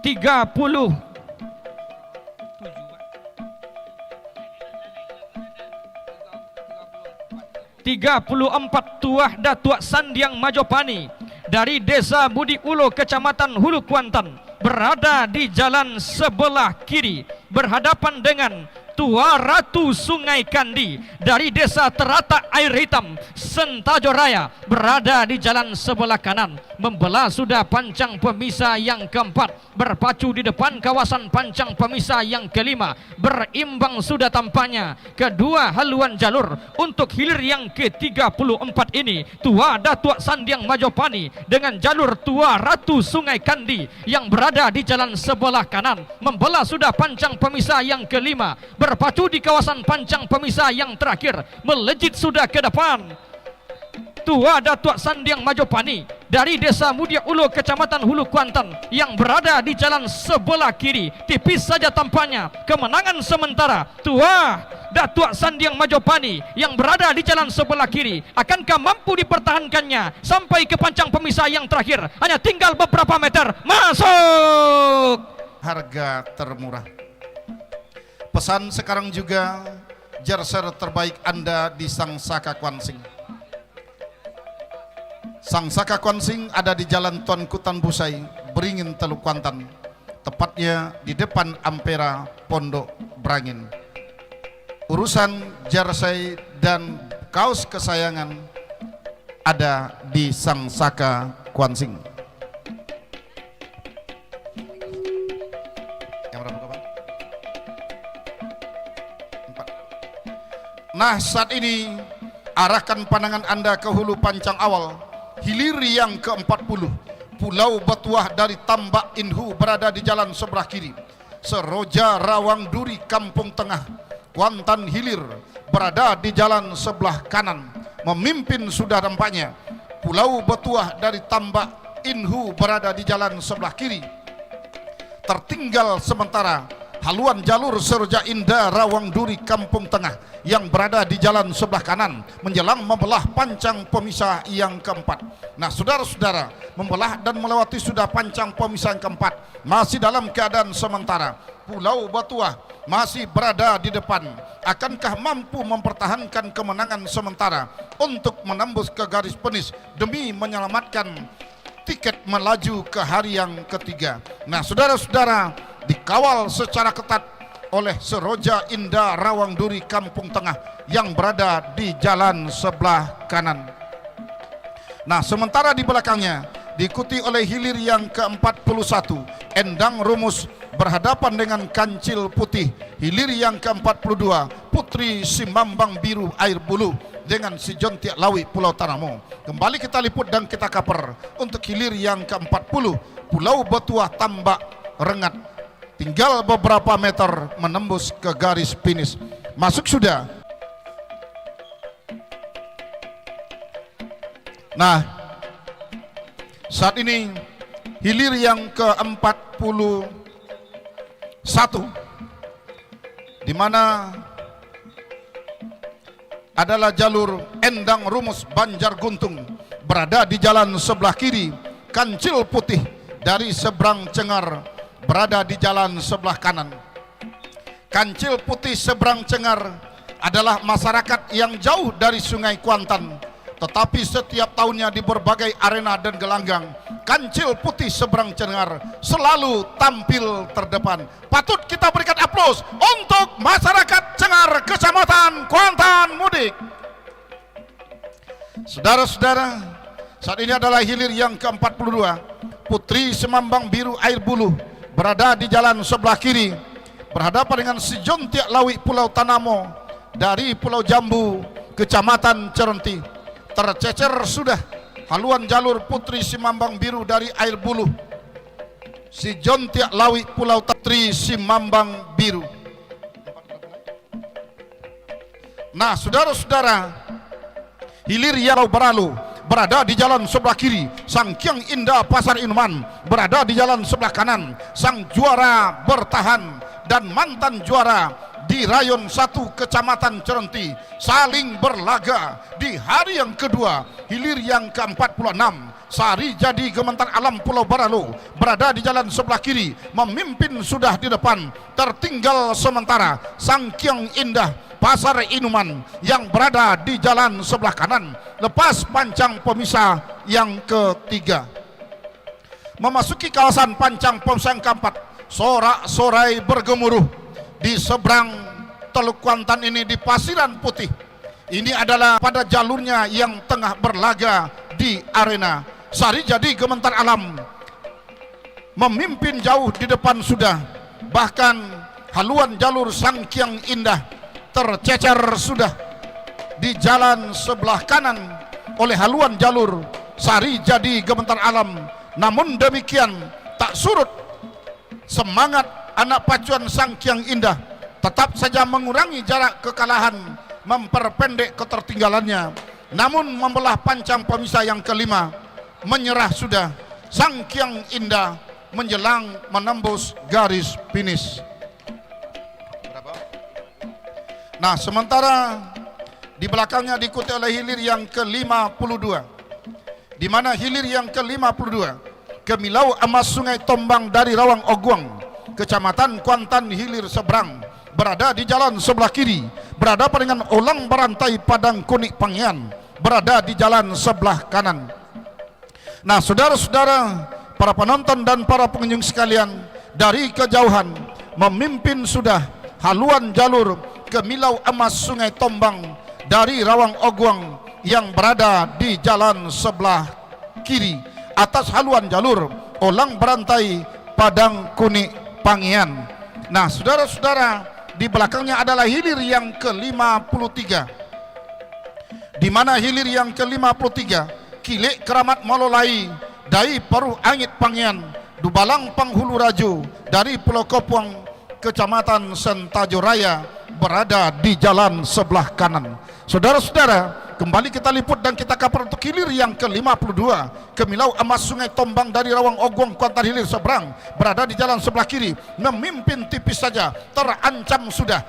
34 Tuah Datuk Sandiang Majopani dari Desa Budi Ulo, Kecamatan Hulu Kuantan, berada di jalan sebelah kiri berhadapan dengan Tua Ratu Sungai Kandi dari Desa Terata Air Hitam, Sentajo Raya, berada di jalan sebelah kanan, membelah sudah pancang pemisah yang keempat, berpacu di depan kawasan pancang pemisah yang kelima. Berimbang sudah tampaknya kedua haluan jalur. Untuk hilir yang ke-34 ini, Tua Datuk Sandiang Majopani dengan jalur Tua Ratu Sungai Kandi yang berada di jalan sebelah kanan, membelah sudah pancang pemisah yang kelima, berpacu di kawasan pancang pemisah yang terakhir, melejit sudah ke depan. Tua Datuk Sandiang Majopani dari Desa Mudia Ulo, Kecamatan Hulu Kuantan yang berada di jalan sebelah kiri. Tipis saja tampaknya kemenangan sementara Tua Datuk Sandiang Majopani yang berada di jalan sebelah kiri. Akankah mampu dipertahankannya sampai ke pancang pemisah yang terakhir? Hanya tinggal beberapa meter. Masuk. Harga termurah. Pesan sekarang juga, jerser terbaik Anda di Sang Saka Kwansing. Sang Saka Kwansing ada di Jalan Tuan Kutan Busai, Beringin, Teluk Kuantan, tepatnya di depan Ampera Pondok Brangin. Urusan jersey dan kaos kesayangan ada di Sang Saka Kwansing. Yang berapa kapan? 4. Nah, saat ini arahkan pandangan Anda ke hulu pancang awal. Hilir yang ke-40, Pulau Batuah dari Tambak Inhu berada di jalan sebelah kiri. Seroja Rawang Duri Kampung Tengah, Kuantan Hilir berada di jalan sebelah kanan. Memimpin sudah nampaknya. Pulau Batuah dari Tambak Inhu berada di jalan sebelah kiri. Tertinggal sementara haluan jalur Seroja Indah Rawang Duri Kampung Tengah yang berada di jalan sebelah kanan menjelang membelah pancang pemisah yang keempat. Nah, saudara-saudara, membelah dan melewati sudah pancang pemisah yang keempat. Masih dalam keadaan sementara, Pulau Batuah masih berada di depan. Akankah mampu mempertahankan kemenangan sementara untuk menembus ke garis finish demi menyelamatkan tiket melaju ke hari yang ketiga? Nah, saudara-saudara, dikawal secara ketat oleh Seroja Indah Rawang Duri Kampung Tengah yang berada di jalan sebelah kanan. Nah, sementara di belakangnya diikuti oleh hilir yang ke-41, Endang Rumus berhadapan dengan Kancil Putih. Hilir yang ke-42, Putri Simambang Biru Air Bulu dengan si Jontiak Lawi Pulau Tanamo. Kembali kita liput dan kita kaper untuk hilir yang ke-40, Pulau Batuah Tambak Rengat. Tinggal beberapa meter menembus ke garis finish. Masuk sudah. Nah, saat ini hilir yang ke-41 di mana adalah jalur Endang Rumus Banjar Guntung berada di jalan sebelah kiri. Kancil Putih dari seberang Cengar berada di jalan sebelah kanan. Kancil Putih seberang Cengar adalah masyarakat yang jauh dari Sungai Kuantan, tetapi setiap tahunnya di berbagai arena dan gelanggang, Kancil Putih seberang Cengar selalu tampil terdepan. Patut kita berikan aplaus untuk masyarakat Cengar, Kecamatan Kuantan Mudik. Saudara-saudara, saat ini adalah hilir yang ke-42. Putri Semambang Biru Air Bulu berada di jalan sebelah kiri, berhadapan dengan si Jontiak Lawi Pulau Tanamo dari Pulau Jambu, Kecamatan Cerenti. Tercecer sudah haluan jalur Putri Semambang Biru dari Air Bulu, si Jontiak Lawi Pulau Putri Semambang Biru. Nah, saudara-saudara, hilir yang Baralu berada di jalan sebelah kiri. Sang Kyang Indah Pasar Inuman berada di jalan sebelah kanan. Sang juara bertahan dan mantan juara di Rayon 1 Kecamatan Cerenti saling berlaga di hari yang kedua hilir yang ke-46. Sari Jadi Gementar Alam Pulau Baralu berada di jalan sebelah kiri, memimpin sudah di depan. Tertinggal sementara Sang Kyang Indah Pasar Inuman yang berada di jalan sebelah kanan. Lepas pancang pemisah yang ketiga, memasuki kawasan pancang pemisah yang keempat, sorak-sorai bergemuruh di seberang Teluk Kuantan ini di Pasiran Putih. Ini adalah pada jalurnya yang tengah berlaga di arena. Sari Jadi Gementar Alam memimpin jauh di depan sudah, bahkan haluan jalur Sang Kyang Indah tercecer sudah di jalan sebelah kanan oleh haluan jalur Sari Jadi Gementar Alam. Namun demikian tak surut semangat anak pacuan Sang Kyang Indah, tetap saja mengurangi jarak kekalahan, memperpendek ketertinggalannya. Namun membelah pancang pemisah yang kelima, menyerah sudah Sang Kyang Indah menjelang menembus garis finish. Nah, sementara di belakangnya diikuti oleh hilir yang ke-52, di mana hilir yang ke-52 Kemilau Emas Sungai Tombang dari Rawang Oguang, Kecamatan Kuantan hilir seberang berada di jalan sebelah kiri, berhadapan dengan Olang Berantai Padang Kunik Pangyan berada di jalan sebelah kanan. Nah, saudara-saudara, para penonton dan para pengunjung sekalian, dari kejauhan memimpin sudah haluan jalur Kemilau Emas Sungai Tombang dari Rawang Oguang yang berada di jalan sebelah kiri atas haluan jalur Olang Berantai Padang Kunik Pangyan. Nah, saudara-saudara, di belakangnya adalah hilir yang ke-53, di mana hilir yang ke-53 Kilik Keramat Mololai dari Paruh Angit Pangyan, Dubalang Panghulu Raju dari Pulau Kopuang, Kecamatan Sentajo Raya berada di jalan sebelah kanan. Saudara-saudara, kembali kita liput dan kita kabar untuk hilir yang ke-52 Kemilau Emas Sungai Tombang dari Rawang Oguang Kuantan hilir seberang berada di jalan sebelah kiri, memimpin tipis saja, terancam sudah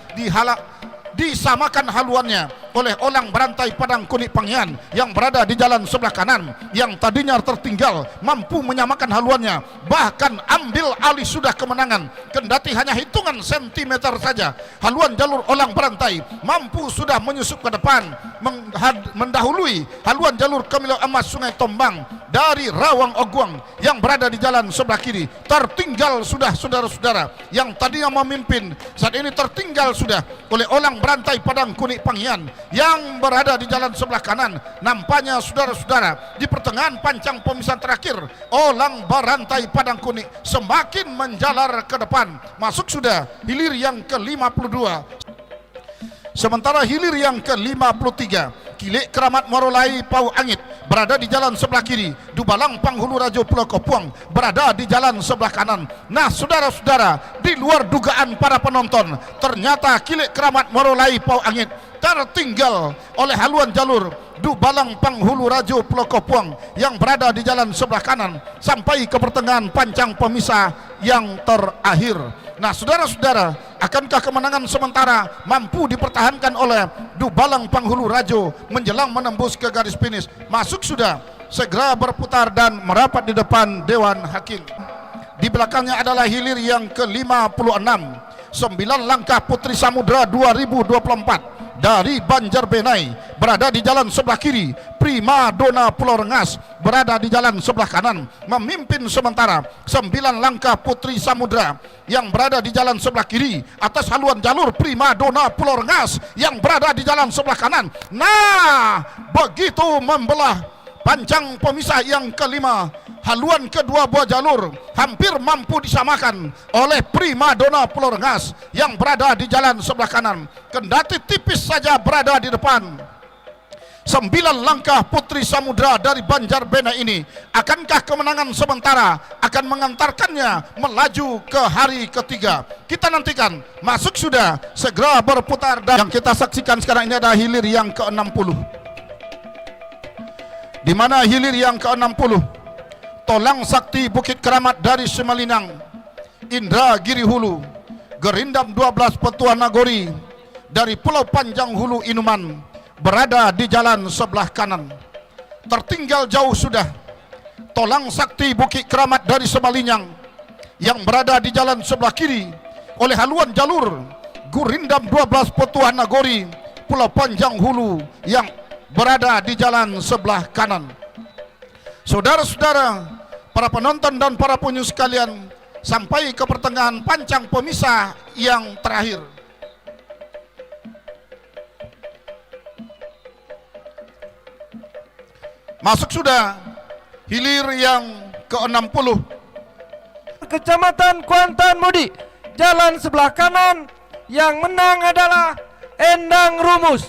disamakan haluannya oleh Olang Berantai Padang Kunik Pangyan yang berada di jalan sebelah kanan, yang tadinya tertinggal mampu menyamakan haluannya, bahkan ambil alih sudah kemenangan, kendati hanya hitungan sentimeter saja. Haluan jalur Olang Berantai mampu sudah menyusup ke depan, mendahului haluan jalur Kemilau Emas Sungai Tombang dari Rawang Oguang yang berada di jalan sebelah kiri. Tertinggal sudah saudara-saudara, yang tadinya memimpin saat ini tertinggal sudah oleh Olang Berantai Padang Kunik Pangyan yang berada di jalan sebelah kanan. Nampaknya saudara-saudara, di pertengahan pancang pemisahan terakhir Olang Berantai Padang Kunik semakin menjalar ke depan, masuk sudah hilir yang ke-52. Sementara hilir yang ke-53 Kilik Keramat Morolai Pau Angit berada di jalan sebelah kiri, Dubalang Panghulu Rajo Pulau Kopuang berada di jalan sebelah kanan. Nah, saudara-saudara, di luar dugaan para penonton, ternyata Kilik Keramat Morolai Pau Angit tertinggal oleh haluan jalur Dubalang Panghulu Rajo Pulau Kopuang yang berada di jalan sebelah kanan sampai ke pertengahan pancang pemisah yang terakhir. Nah, saudara-saudara, akankah kemenangan sementara mampu dipertahankan oleh Dubalang Panghulu Rajo menjelang menembus ke garis finish? Masuk sudah segera berputar dan merapat di depan Dewan Hakim. Di belakangnya adalah hilir yang ke-56, 9 langkah Putri Samudra 2024 dari Banjarbenai berada di jalan sebelah kiri. Prima Dona Pulau Rengas berada di jalan sebelah kanan memimpin sementara. 9 langkah Putri Samudra yang berada di jalan sebelah kiri atas haluan jalur Prima Dona Pulau Rengas yang berada di jalan sebelah kanan. Nah, begitu membelah pancang pemisah yang kelima. Haluan kedua buah jalur hampir mampu disamakan oleh Prima Dona Pulau Rengas yang berada di jalan sebelah kanan, kendati tipis saja berada di depan. 9 langkah Putri Samudra dari Banjarbenai ini, akankah kemenangan sementara akan mengantarkannya melaju ke hari ketiga? Kita nantikan. Masuk sudah, segera berputar. Dan yang kita saksikan sekarang ini adalah hilir yang ke-60, di mana hilir yang ke-60 Tolang Sakti Bukit Keramat dari Semalinang, Indragiri Hulu, Gerindam 12 Petuah Nagori dari Pulau Panjang Hulu Inuman berada di jalan sebelah kanan. Tertinggal jauh sudah Tolang Sakti Bukit Keramat dari Semalinang yang berada di jalan sebelah kiri oleh haluan jalur Gurindam 12 Petuah Nagori Pulau Panjang Hulu yang berada di jalan sebelah kanan. Saudara-saudara, para penonton dan para pengunjung sekalian, sampai ke pertengahan pancang pemisah yang terakhir. Masuk sudah hilir yang ke-60, Kecamatan Kuantan Mudi, jalan sebelah kanan. Yang menang adalah Endang Rumus.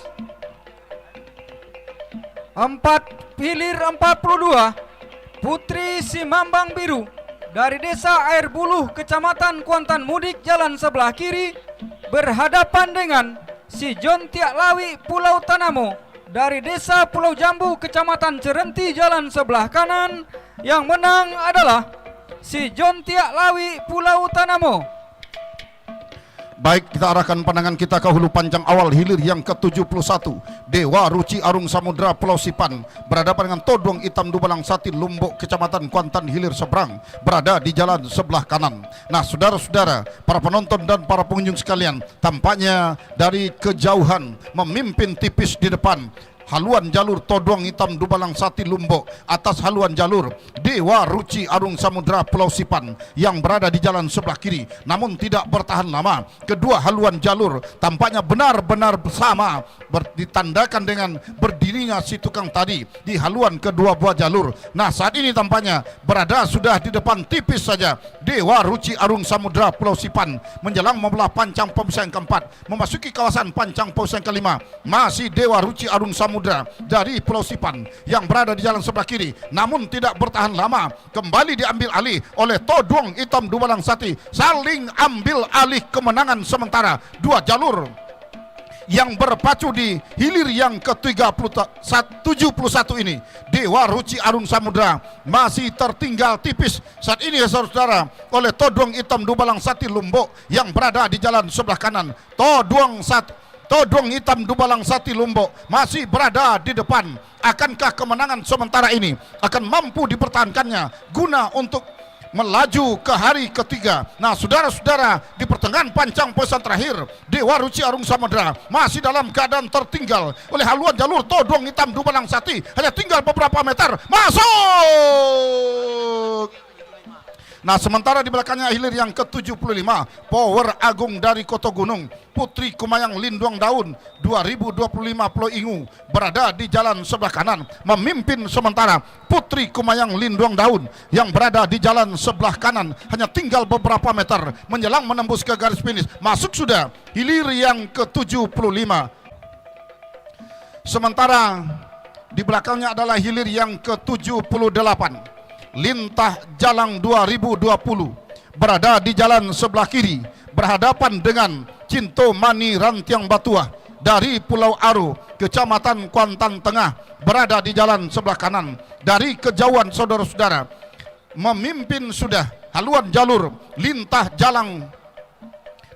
Hilir 42 Putri Simambang Biru dari Desa Air Buluh, Kecamatan Kuantan Mudik, jalan sebelah kiri berhadapan dengan si Jontiak Lawi Pulau Tanamo dari Desa Pulau Jambu, Kecamatan Cerenti, jalan sebelah kanan. Yang menang adalah si Jontiak Lawi Pulau Tanamo. Baik, kita arahkan pandangan kita ke hulu panjang awal hilir yang ke-71. Dewa Ruci Arung Samudra Pulau Sipan berhadapan dengan Todong Hitam Dubalang Sati Lombok, Kecamatan Kuantan hilir seberang berada di jalan sebelah kanan. Nah, saudara-saudara, para penonton dan para pengunjung sekalian, tampaknya dari kejauhan memimpin tipis di depan haluan jalur Todong Hitam Dubalang Sati Lombok atas haluan jalur Dewa Ruci Arung Samudra Pulau Sipan yang berada di jalan sebelah kiri, namun tidak bertahan lama. Kedua haluan jalur tampaknya benar-benar bersama, ditandakan dengan berdirinya si tukang tadi di haluan kedua buah jalur. Nah, saat ini tampaknya berada sudah di depan tipis saja Dewa Ruci Arung Samudra Pulau Sipan menjelang membelah pancang pemisah yang keempat, memasuki kawasan pancang pemisah yang kelima. Masih Dewa Ruci Arung Samudra dari Pulau Sipan yang berada di jalan sebelah kiri, namun tidak bertahan lama, kembali diambil alih oleh Todong Hitam Dubalang Sati. Saling ambil alih kemenangan sementara dua jalur yang berpacu di hilir yang ke-71 ini. Dewa Ruci Arung Samudra masih tertinggal tipis saat ini, saudara, oleh Todong Hitam Dubalang Sati Lombok yang berada di jalan sebelah kanan. Todong Hitam Dubalang Sati Lombok masih berada di depan. Akankah kemenangan sementara ini akan mampu dipertahankannya guna untuk melaju ke hari ketiga? Nah, saudara-saudara, di pertengahan pancang pesan terakhir, Dewa Ruci Arung Samudra masih dalam keadaan tertinggal oleh haluan jalur Todong Hitam Dubalang Sati. Hanya tinggal beberapa meter, masuk. Nah, sementara di belakangnya hilir yang ke-75, Power Agung dari Koto Gunung, Putri Kumayang Linduang Daun 2025 Pulau Ingu berada di jalan sebelah kanan, memimpin sementara Putri Kumayang Linduang Daun yang berada di jalan sebelah kanan, hanya tinggal beberapa meter menjelang menembus ke garis finish. Masuk sudah hilir yang ke-75. Sementara di belakangnya adalah hilir yang ke-78, Lintah Jalang 2020 berada di jalan sebelah kiri berhadapan dengan Cinto Mani Rantiang Batuah dari Pulau Aru, Kecamatan Kuantan Tengah berada di jalan sebelah kanan. Dari kejauhan, saudara-saudara, memimpin sudah haluan jalur Lintah Jalang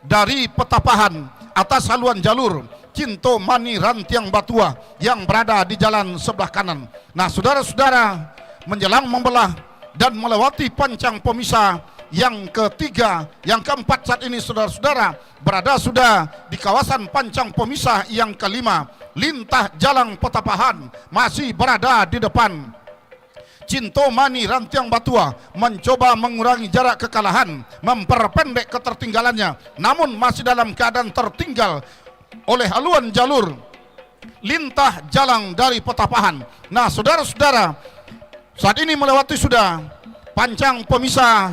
dari Petapahan atas haluan jalur Cinto Mani Rantiang Batua yang berada di jalan sebelah kanan. Nah, saudara-saudara, menjelang membelah dan melewati pancang pemisah yang ketiga, yang keempat saat ini saudara-saudara berada sudah di kawasan pancang pemisah yang kelima. Lintah Jalang Petapahan masih berada di depan. Cinto Mani Rantiang Batua mencoba mengurangi jarak kekalahan, memperpendek ketertinggalannya, namun masih dalam keadaan tertinggal oleh haluan jalur Lintah Jalang dari Petapahan. Nah, saudara-saudara, saat ini melewati sudah pancang pemisah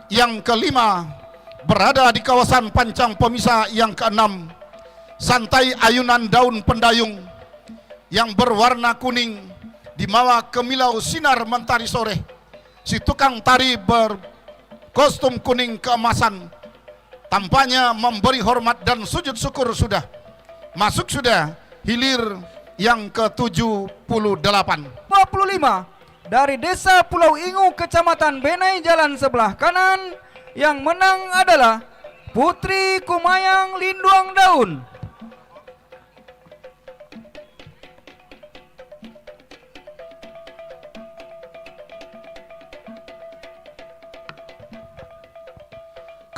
yang kelima, berada di kawasan pancang pemisah yang keenam. Santai ayunan daun pendayung yang berwarna kuning dibawa kemilau sinar mentari sore. Si tukang tari berkostum kuning keemasan tampaknya memberi hormat dan sujud syukur sudah. Masuk sudah hilir yang ke-78. 25 dari Desa Pulau Ingu, Kecamatan Benai, jalan sebelah kanan. Yang menang adalah Putri Kumayang Linduang Daun.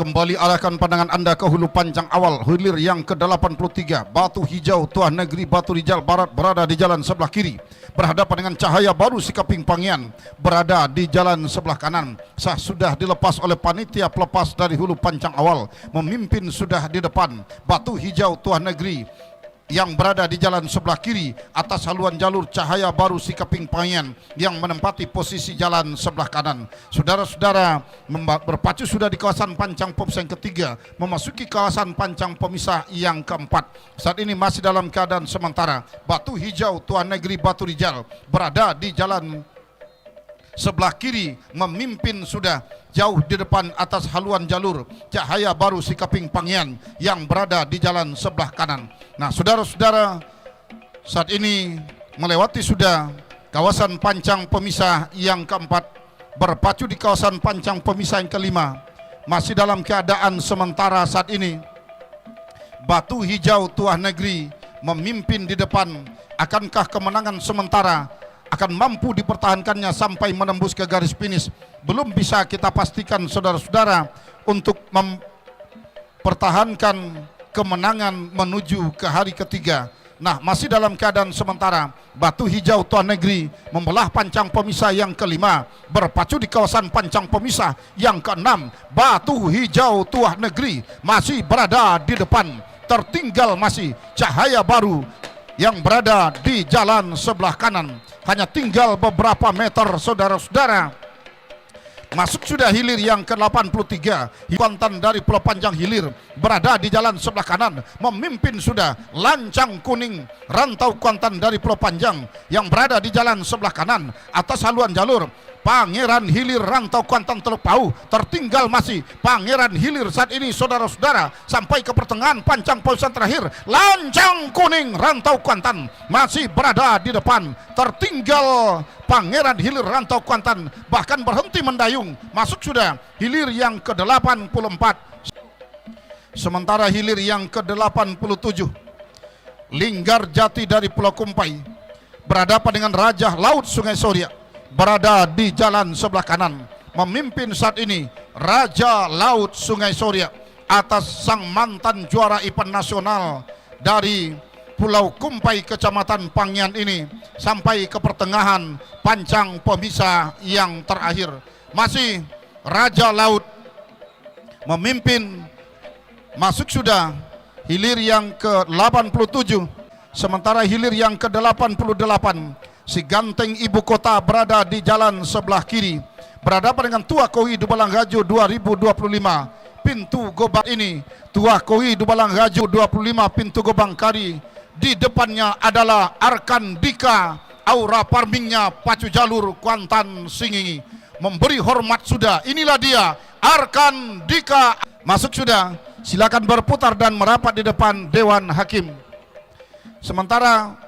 Kembali arahkan pandangan Anda ke hulu pancang awal hilir yang ke-83. Batu Hijau Tuan Negeri Batu Rijal Barat berada di jalan sebelah kiri, berhadapan dengan Cahaya Baru Sikaping Pangian berada di jalan sebelah kanan. Sah sudah dilepas oleh panitia pelepas dari hulu pancang awal. Memimpin sudah di depan Batu Hijau Tuan Negeri yang berada di jalan sebelah kiri atas haluan jalur Cahaya Baru Sikaping Pangian yang menempati posisi jalan sebelah kanan. Saudara-saudara, berpacu sudah di kawasan pancang pemisah yang ketiga, memasuki kawasan pancang pemisah yang keempat. Saat ini masih dalam keadaan sementara. Batu Hijau Tuan Negeri Batu Rijal berada di jalan sebelah kiri, memimpin sudah jauh di depan atas haluan jalur Cahaya Baru Sikaping Pangian yang berada di jalan sebelah kanan. Nah, saudara-saudara, saat ini melewati sudah kawasan pancang pemisah yang keempat, berpacu di kawasan pancang pemisah yang kelima, masih dalam keadaan sementara saat ini. Batu Hijau Tuan Negeri memimpin di depan. Akankah kemenangan sementara akan mampu dipertahankannya sampai menembus ke garis finish? Belum bisa kita pastikan saudara-saudara untuk mempertahankan kemenangan menuju ke hari ketiga. Nah, masih dalam keadaan sementara. Batu Hijau Tuan Negeri membelah pancang pemisah yang kelima, berpacu di kawasan pancang pemisah yang keenam. Batu Hijau Tuan Negeri masih berada di depan. Tertinggal masih Cahaya Baru yang berada di jalan sebelah kanan. Hanya tinggal beberapa meter saudara-saudara. Masuk sudah hilir yang ke-83. Kuantan dari Pulau Panjang Hilir berada di jalan sebelah kanan, memimpin sudah Lancang Kuning Rantau Kuantan dari Pulau Panjang yang berada di jalan sebelah kanan atas haluan jalur Pangeran Hilir Rantau Kuantan Teluk Pau. Tertinggal masih Pangeran Hilir saat ini saudara-saudara sampai ke pertengahan pancang pemisah terakhir. Lancang Kuning Rantau Kuantan masih berada di depan. Tertinggal Pangeran Hilir Rantau Kuantan bahkan berhenti mendayung. Masuk sudah hilir yang ke-84. Sementara hilir yang ke-87 Linggar Jati dari Pulau Kumpai berhadapan dengan Raja Laut Sungai Soria berada di jalan sebelah kanan. Memimpin saat ini Raja Laut Sungai Soria atas sang mantan juara event nasional dari Pulau Kumpai Kecamatan Pangian ini sampai ke pertengahan pancang pemisah yang terakhir. Masih Raja Laut memimpin. Masuk sudah hilir yang ke-87. Sementara hilir yang ke-88 si Ganteng Ibu Kota berada di jalan sebelah kiri, berhadapan dengan Tua Kowi Dubalang Gaju 2025. Pintu Gobang ini Tua Kowi Dubalang Gaju 25 pintu Gobang Kari. Di depannya adalah Arkan Dika, aura farmingnya pacu jalur Kuantan Singingi. Memberi hormat sudah. Inilah dia Arkan Dika. Masuk sudah. Silakan berputar dan merapat di depan Dewan Hakim. Sementara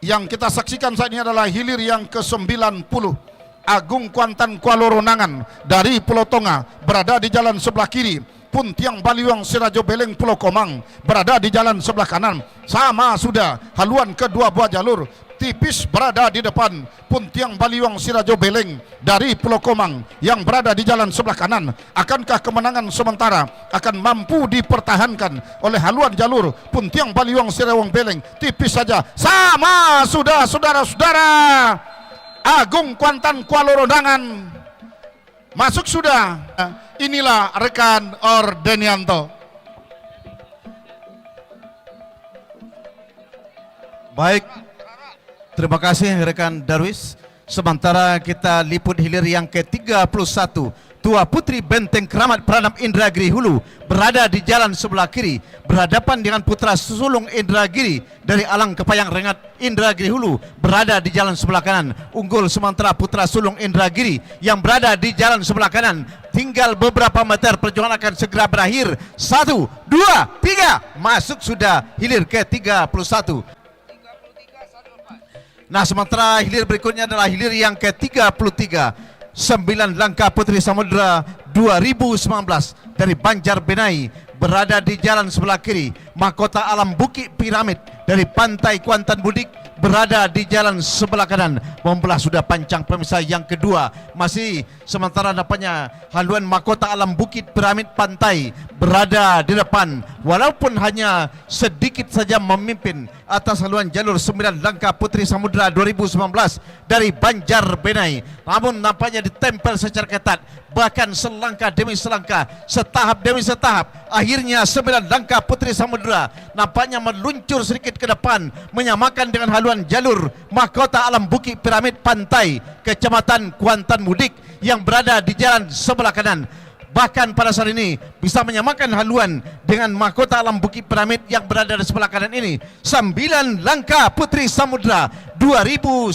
yang kita saksikan saat ini adalah hilir yang ke-90. Agung Kuantan Kuala Ronangan dari Pulau Tonga berada di jalan sebelah kiri. Puntiang Baliwang Sirajo Beleng Pulau Komang berada di jalan sebelah kanan. Sama sudah haluan kedua buah jalur tipis berada di depan. Puntiang Baliwang Sirajo Beleng dari Pulau Komang yang berada di jalan sebelah kanan. Akankah kemenangan sementara akan mampu dipertahankan oleh haluan jalur Puntiang Baliwang Sirajo Beleng? Tipis saja. Sama sudah, saudara-saudara. Agung Kuantan Kuala Rodangan masuk sudah. Inilah rekan Ordenianto. Baik, terima kasih rekan Darwis. Sementara kita liput hilir yang ke-31, Tua Putri Benteng Keramat Pranab Indragiri Hulu berada di jalan sebelah kiri berhadapan dengan Putra Sulung Indragiri dari Alang Kepayang Rengat Indragiri Hulu berada di jalan sebelah kanan. Unggul sementara Putra Sulung Indragiri yang berada di jalan sebelah kanan. Tinggal beberapa meter, perjuangan akan segera berakhir. 1, 2, 3, masuk sudah hilir ke-31. Nah, sementara hilir berikutnya adalah hilir yang ke-33, 9 Langkah Putri Samudra 2019 dari Banjarbenai berada di jalan sebelah kiri. Mahkota Alam Bukit Piramid dari Pantai Kuantan Budik berada di jalan sebelah kanan. Membelah sudah pancang pemirsa yang kedua. Masih sementara nampaknya haluan Mahkota Alam Bukit Piramid Pantai berada di depan, walaupun hanya sedikit saja memimpin atas haluan jalur 9 Langkah Putri Samudra 2019 dari Banjarbenai. Namun nampaknya ditempel secara ketat, bahkan selangkah demi selangkah, setahap demi setahap. Akhirnya 9 Langkah Putri Samudra nampaknya meluncur sedikit ke depan, menyamakan dengan haluan jalur Mahkota Alam Bukit Piramid Pantai Kecamatan Kuantan Mudik yang berada di jalan sebelah kanan. Bahkan pada saat ini bisa menyamakan haluan dengan Mahkota Alam Bukit Piramid yang berada di sebelah kanan ini. 9 Langkah Putri Samudra 2019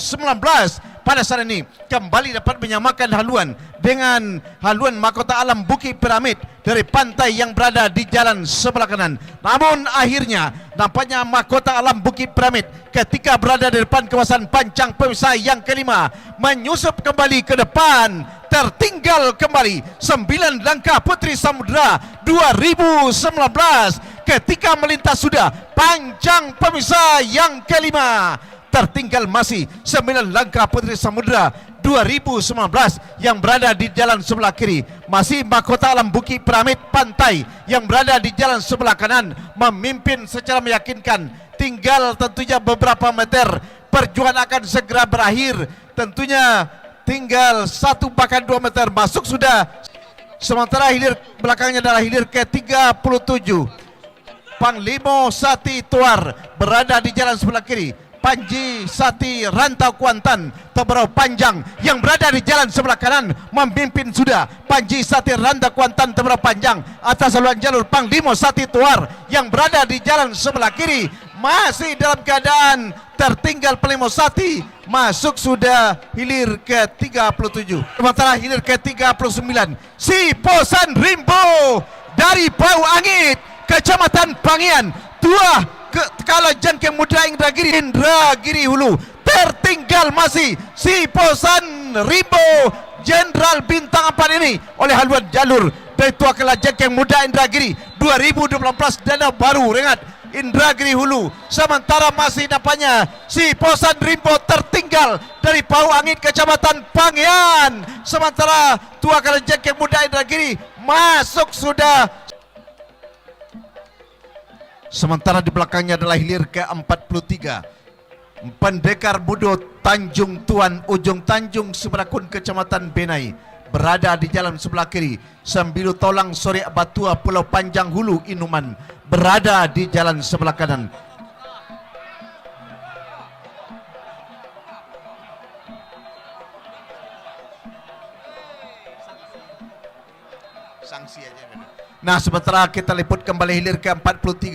pada saat ini kembali dapat menyamakan haluan dengan haluan Mahkota Alam Bukit Piramid dari pantai yang berada di jalan sebelah kanan. Namun akhirnya nampaknya Mahkota Alam Bukit Piramid ketika berada di depan kawasan pancang pemisah yang kelima menyusup kembali ke depan, tertinggal kembali 9 Langkah Putri Samudra 2019 ketika melintas sudah pancang pemisah yang kelima. Tertinggal masih 9 Langkah Putri Samudra 2019 yang berada di jalan sebelah kiri. Masih Mahkota Alam Bukit Piramid Pantai yang berada di jalan sebelah kanan memimpin secara meyakinkan. Tinggal tentunya beberapa meter, perjuangan akan segera berakhir. Tentunya tinggal 1 bahkan 2 meter, masuk sudah. Sementara hilir belakangnya adalah hilir ke-37, Panglima Sati Tuar berada di jalan sebelah kiri. Panji Sati Rantau Kuantan Teberau Panjang yang berada di jalan sebelah kanan memimpin sudah. Panji Sati Rantau Kuantan Teberau Panjang atas haluan jalur Panglima Sati Tuar yang berada di jalan sebelah kiri masih dalam keadaan tertinggal. Panglima Sati masuk sudah hilir ke-37. Sementara hilir ke-39, Si Posan Rimbo dari Bau Angit Kecamatan Pangian, Tua Kala Jangkeng Muda Indragiri Hulu. Tertinggal masih Si Posan Rimbo Jenderal Bintang 4 ini oleh haluan jalur dari Tua Kala Jangkeng Muda Indragiri 2018 Danau Baru Rengat Indragiri Hulu. Sementara masih nampaknya Si Posan Rimbo tertinggal dari Bau Angit Kecamatan Pangian. Sementara Tua Kala Jangkeng Muda Indragiri masuk sudah. Sementara di belakangnya adalah hilir ke-43, Pendekar Mudo Tanjung Tuan Ujung Tanjung Seberakun Kecamatan Benai berada di jalan sebelah kiri. Sembilu Tolang Sore Batua Pulau Panjang Hulu Inuman berada di jalan sebelah kanan. Sanksi aja. Nah, sementara kita liput kembali hilir ke-43,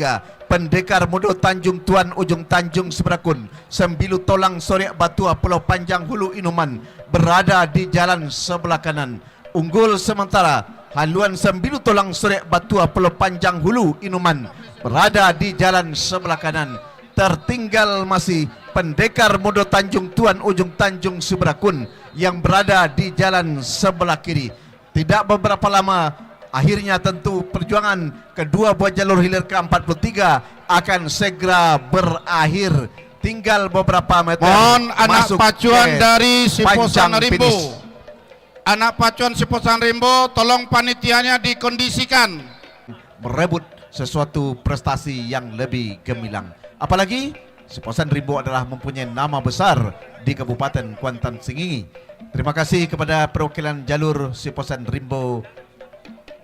Pendekar Mudo Tanjung Tuan Ujung Tanjung Seberakun, Sembilu Tolang Sore Batua Pulau Panjang Hulu Inuman berada di jalan sebelah kanan. Unggul sementara haluan Sembilu Tolang Sore Batua Pulau Panjang Hulu Inuman berada di jalan sebelah kanan. Tertinggal masih Pendekar Mudo Tanjung Tuan Ujung Tanjung Seberakun yang berada di jalan sebelah kiri. Tidak beberapa lama akhirnya tentu perjuangan kedua buah jalur hilir ke-43 akan segera berakhir. Tinggal beberapa meter. Mohon anak masuk pacuan ke dari Siposan panjang Rimbo. finish. Anak pacuan Siposan Rimbo, tolong panitianya dikondisikan. Merebut sesuatu prestasi yang lebih gemilang. Apalagi Siposan Rimbo adalah mempunyai nama besar di Kabupaten Kuantan Sengingi. Terima kasih kepada perwakilan jalur Siposan Rimbo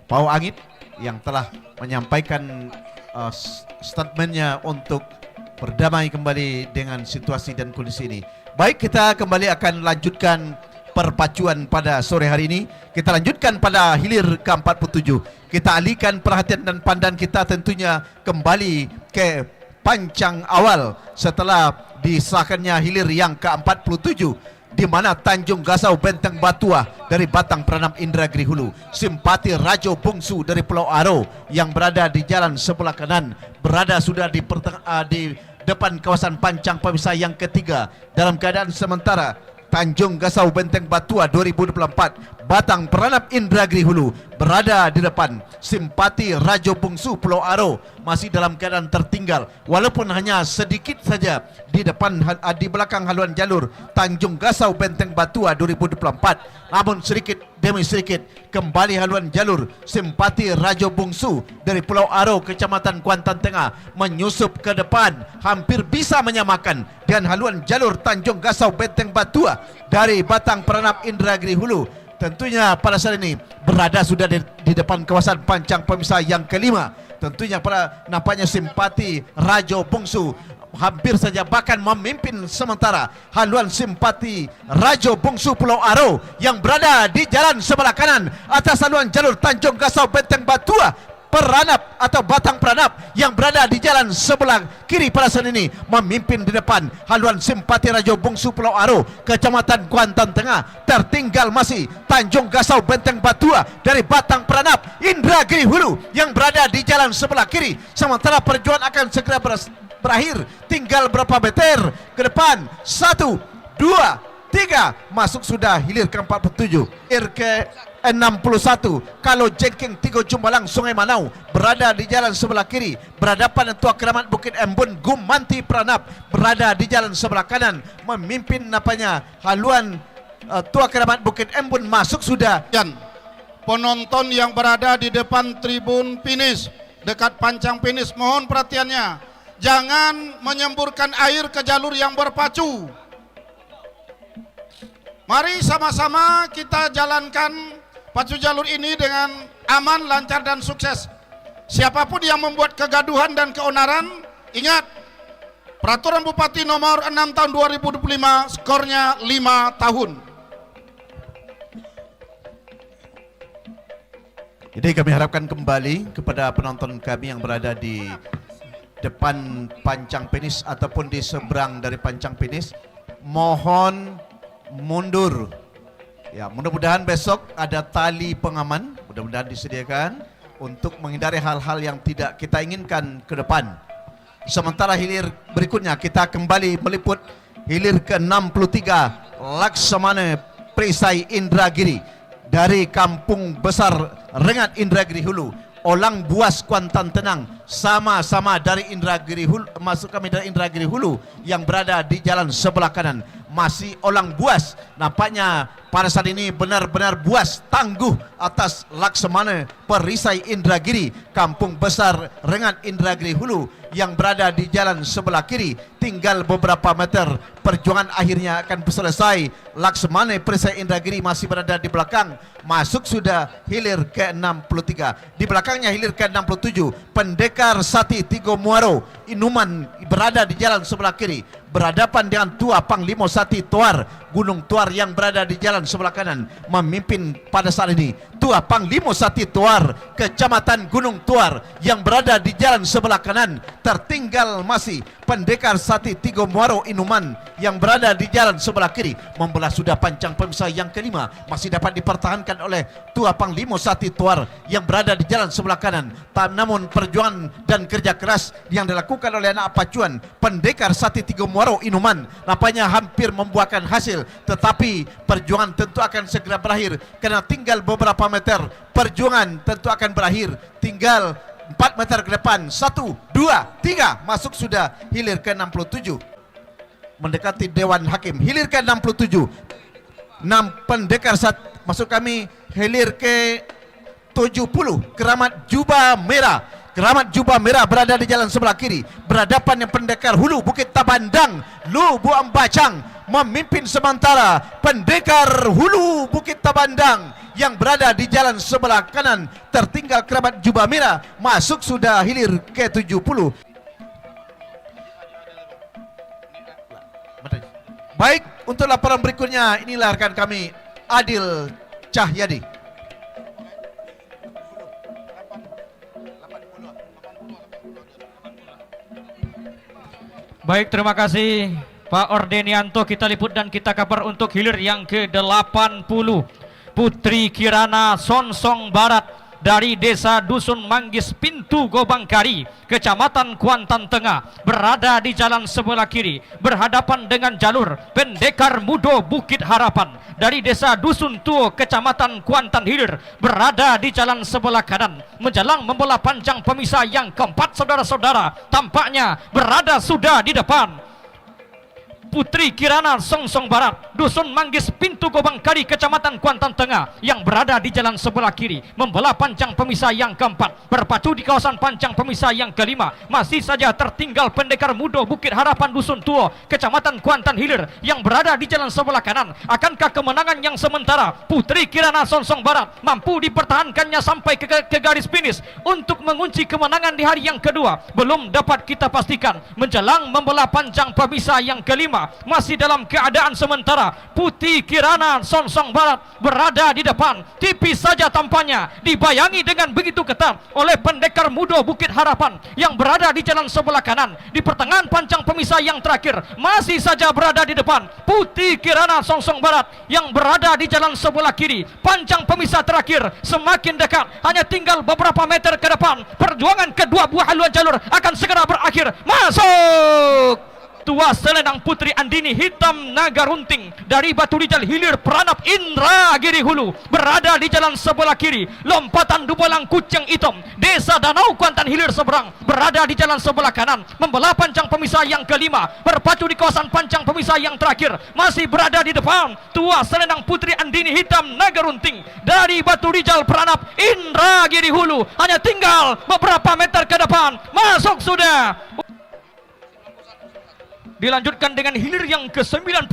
Pau Angit yang telah menyampaikan statementnya untuk berdamai kembali dengan situasi dan kondisi ini. Baik, kita kembali akan lanjutkan perpacuan pada sore hari ini. Kita lanjutkan pada hilir ke-47. Kita alihkan perhatian dan pandangan kita tentunya kembali ke pancang awal setelah disahkannya hilir yang ke-47, di mana Tanjung Gasau Benteng Batua dari Batang Peranap Indragiri Hulu, Simpati Rajo Bungsu dari Pulau Aro yang berada di jalan sebelah kanan, berada sudah di depan kawasan pancang pemisah yang ketiga dalam keadaan sementara. Tanjung Gasau Benteng Batua 2024, Batang Peranap Indragiri Hulu berada di depan. Simpati Rajo Bungsu Pulau Aro masih dalam keadaan tertinggal, walaupun hanya sedikit saja di depan, di belakang haluan jalur Tanjung Gasau Benteng Batua 2024. Namun sedikit demi sedikit kembali haluan jalur Simpati Rajo Bungsu dari Pulau Aro, Kecamatan Kuantan Tengah menyusup ke depan, hampir bisa menyamakan dengan haluan jalur Tanjung Gasau Benteng Batua dari Batang Peranap Indragiri Hulu. Tentunya pada saat ini berada sudah di depan kawasan pancang pemisah yang kelima. Tentunya pada nampaknya Simpati Rajo Bungsu hampir saja bahkan memimpin sementara haluan Simpati Rajo Bungsu Pulau Aro yang berada di jalan sebelah kanan atas haluan jalur Tanjung Gasau Benteng Batua. Peranap atau Batang Peranap yang berada di jalan sebelah kiri pada saat ini memimpin di depan haluan Simpati Rajo Bungsu Pulau Aro, Kecamatan Kuantan Tengah. Tertinggal masih Tanjung Gasau Benteng Batua dari Batang Peranap Indragiri Hulu yang berada di jalan sebelah kiri. Sementara perjuangan akan segera berakhir, tinggal berapa meter ke depan. 1, 2, 3, masuk sudah hilir ke-47, hilir ke-61. Kalau Jengking Tigo Jumbalang Sungai Manau berada di jalan sebelah kiri, berhadapan Tua Keramat Bukit Embun Gumanti Peranap berada di jalan sebelah kanan, memimpin napanya haluan Tua Keramat Bukit Embun masuk sudah. Dan penonton yang berada di depan tribun finish, dekat pancang finish, mohon perhatiannya, jangan menyemburkan air ke jalur yang berpacu. Mari sama-sama kita jalankan pacu jalur ini dengan aman, lancar dan sukses. Siapapun yang membuat kegaduhan dan keonaran, ingat peraturan Bupati nomor 6 tahun 2025, skornya 5 tahun. Jadi kami harapkan kembali kepada penonton kami yang berada di depan pancang finish ataupun di seberang dari pancang finish, mohon mundur. Ya, mudah-mudahan besok ada tali pengaman, mudah-mudahan disediakan untuk menghindari hal-hal yang tidak kita inginkan ke depan. Sementara hilir berikutnya kita kembali meliput hilir ke-63 Laksamana Perisai Indragiri dari Kampung Besar Rengat Indragiri Hulu, Olang Buas Kuantan Tenang, sama-sama dari Indragiri Hulu, masuk kami dari Indragiri Hulu yang berada di jalan sebelah kanan. Masih Olang Buas, nampaknya pada saat ini benar-benar buas tangguh atas Laksamana Perisai Indragiri, Kampung Besar Rengat Indragiri Hulu yang berada di jalan sebelah kiri. Tinggal beberapa meter, perjuangan akhirnya akan selesai. Laksamana Perisai Indragiri masih berada di belakang, masuk sudah hilir ke-63. Di belakangnya hilir ke-67 Pendekar Sati Tigo Muaro Inuman berada di jalan sebelah kiri, berhadapan dengan Tua Panglima Sati Tuar Gunung Tuar yang berada di jalan sebelah kanan. Memimpin pada saat ini Tua Panglima Sati Tuar Kecamatan Gunung Tuar yang berada di jalan sebelah kanan. Tertinggal masih Pendekar Sati Tigo Muaro Inuman yang berada di jalan sebelah kiri. Membelah sudah pancang pemisah yang kelima, masih dapat dipertahankan oleh Tua Panglima Sati Tuar yang berada di jalan sebelah kanan. Namun perjuangan dan kerja keras yang dilakukan oleh anak pacuan Pendekar Sati Tigo Muaro Inuman nampaknya hampir membuahkan hasil, tetapi perjuangan tentu akan segera berakhir karena tinggal beberapa meter. Perjuangan tentu akan berakhir. Tinggal 4 meter ke depan. 1, 2, 3. Masuk sudah hilir ke 67. Mendekati Dewan Hakim. Hilir ke 67. 6 pendekar masuk kami hilir ke 70. Keramat Jubah Merah. Keramat Jubah Merah berada di jalan sebelah kiri. Berhadapan yang pendekar Hulu Bukit Tabandang, Lu Buang Bacang. Memimpin sementara pendekar Hulu Bukit Tabandang yang berada di jalan sebelah kanan. Tertinggal Keramat Jubah Merah. Masuk sudah hilir ke 70. Baik, untuk laporan berikutnya, inilah rekan kami Adil Cahyadi. Baik, terima kasih Pak Ordenianto. Kita liput dan kita kabar untuk hilir yang ke-80. Putri Kirana Sonsong Barat dari Desa Dusun Manggis Pintu Gobangkari, Kecamatan Kuantan Tengah, berada di jalan sebelah kiri, berhadapan dengan jalur pendekar Mudo Bukit Harapan dari Desa Dusun Tuo, Kecamatan Kuantan Hilir, berada di jalan sebelah kanan, menjelang membola panjang pemisah yang keempat. Saudara-saudara, tampaknya berada sudah di depan. Putri Kirana Songsong Barat, Dusun Manggis Pintu Gobangkari, Kecamatan Kuantan Tengah, yang berada di jalan sebelah kiri, membelah panjang pemisah yang keempat. Berpacu di kawasan panjang pemisah yang kelima, masih saja tertinggal pendekar Mudo Bukit Harapan Dusun Tuo, Kecamatan Kuantan Hilir, yang berada di jalan sebelah kanan. Akankah kemenangan yang sementara Putri Kirana Songsong Barat mampu dipertahankannya sampai ke garis finish untuk mengunci kemenangan di hari yang kedua? Belum dapat kita pastikan. Menjelang membelah panjang pemisah yang kelima, masih dalam keadaan sementara Putri Kirana Songsong Barat berada di depan. Tipis saja tampaknya, dibayangi dengan begitu ketat oleh pendekar Mudo Bukit Harapan yang berada di jalan sebelah kanan. Di pertengahan panjang pemisah yang terakhir, masih saja berada di depan Putri Kirana Songsong Barat yang berada di jalan sebelah kiri. Panjang pemisah terakhir semakin dekat, hanya tinggal beberapa meter ke depan. Perjuangan kedua buah haluan jalur akan segera berakhir. Masuk Tua Selendang Putri Andini Hitam Naga Runting dari Batu Rijal Hilir Peranap Indragiri Hulu, berada di jalan sebelah kiri. Lompatan Dubalang Kucing Hitam Desa Danau Kuantan Hilir seberang, berada di jalan sebelah kanan, membelah panjang pemisah yang kelima. Berpacu di kawasan panjang pemisah yang terakhir, masih berada di depan Tua Selendang Putri Andini Hitam Naga Runting dari Batu Rijal Peranap Indragiri Hulu. Hanya tinggal beberapa meter ke depan. Masuk sudah. Dilanjutkan dengan hilir yang ke-91,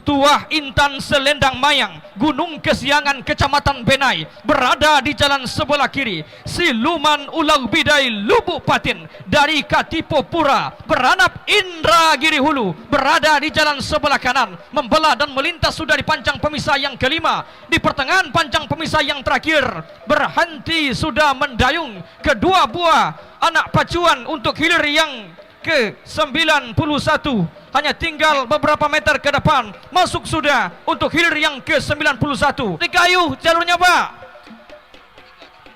Tuah Intan Selendang Mayang, Gunung Kesiangan, Kecamatan Benai, berada di jalan sebelah kiri. Siluman Ulau Bidai Lubuk Patin dari Katipo Pura, Beranap Indragiri Hulu, berada di jalan sebelah kanan, membelah dan melintas sudah di panjang pemisah yang kelima. Di pertengahan panjang pemisah yang terakhir, berhenti sudah mendayung kedua buah anak pacuan untuk hilir yang ke-91. Hanya tinggal beberapa meter ke depan. Masuk sudah untuk hilir yang ke-91. Di kayu jalurnya Pak.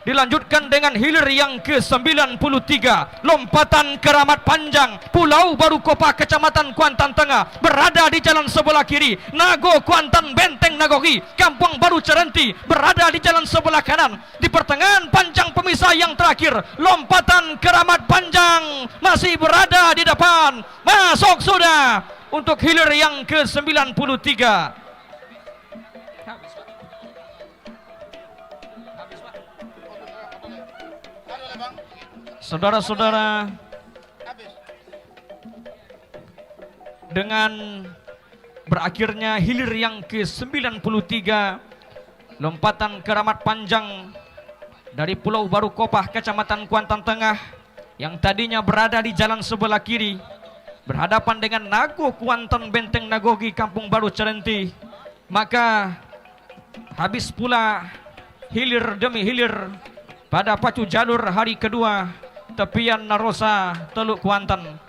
Dilanjutkan dengan hilir yang ke-93, Lompatan Keramat Panjang, Pulau Baru Kopah, Kecamatan Kuantan Tengah, berada di jalan sebelah kiri. Nago Kuantan Benteng Nagogi, Kampung Baru Cerenti, berada di jalan sebelah kanan. Di pertengahan panjang pemisah yang terakhir, Lompatan Keramat Panjang masih berada di depan. Masuk sudah untuk hilir yang ke-93. Saudara-saudara, dengan berakhirnya hilir yang ke-93, Lompatan Keramat Panjang dari Pulau Baru Kopah, Kecamatan Kuantan Tengah, yang tadinya berada di jalan sebelah kiri, berhadapan dengan Nago Kuantan Benteng Nagogi, Kampung Baru Cerenti, maka habis pula hilir demi hilir pada pacu jalur hari kedua tepian Narosa Teluk Kuantan.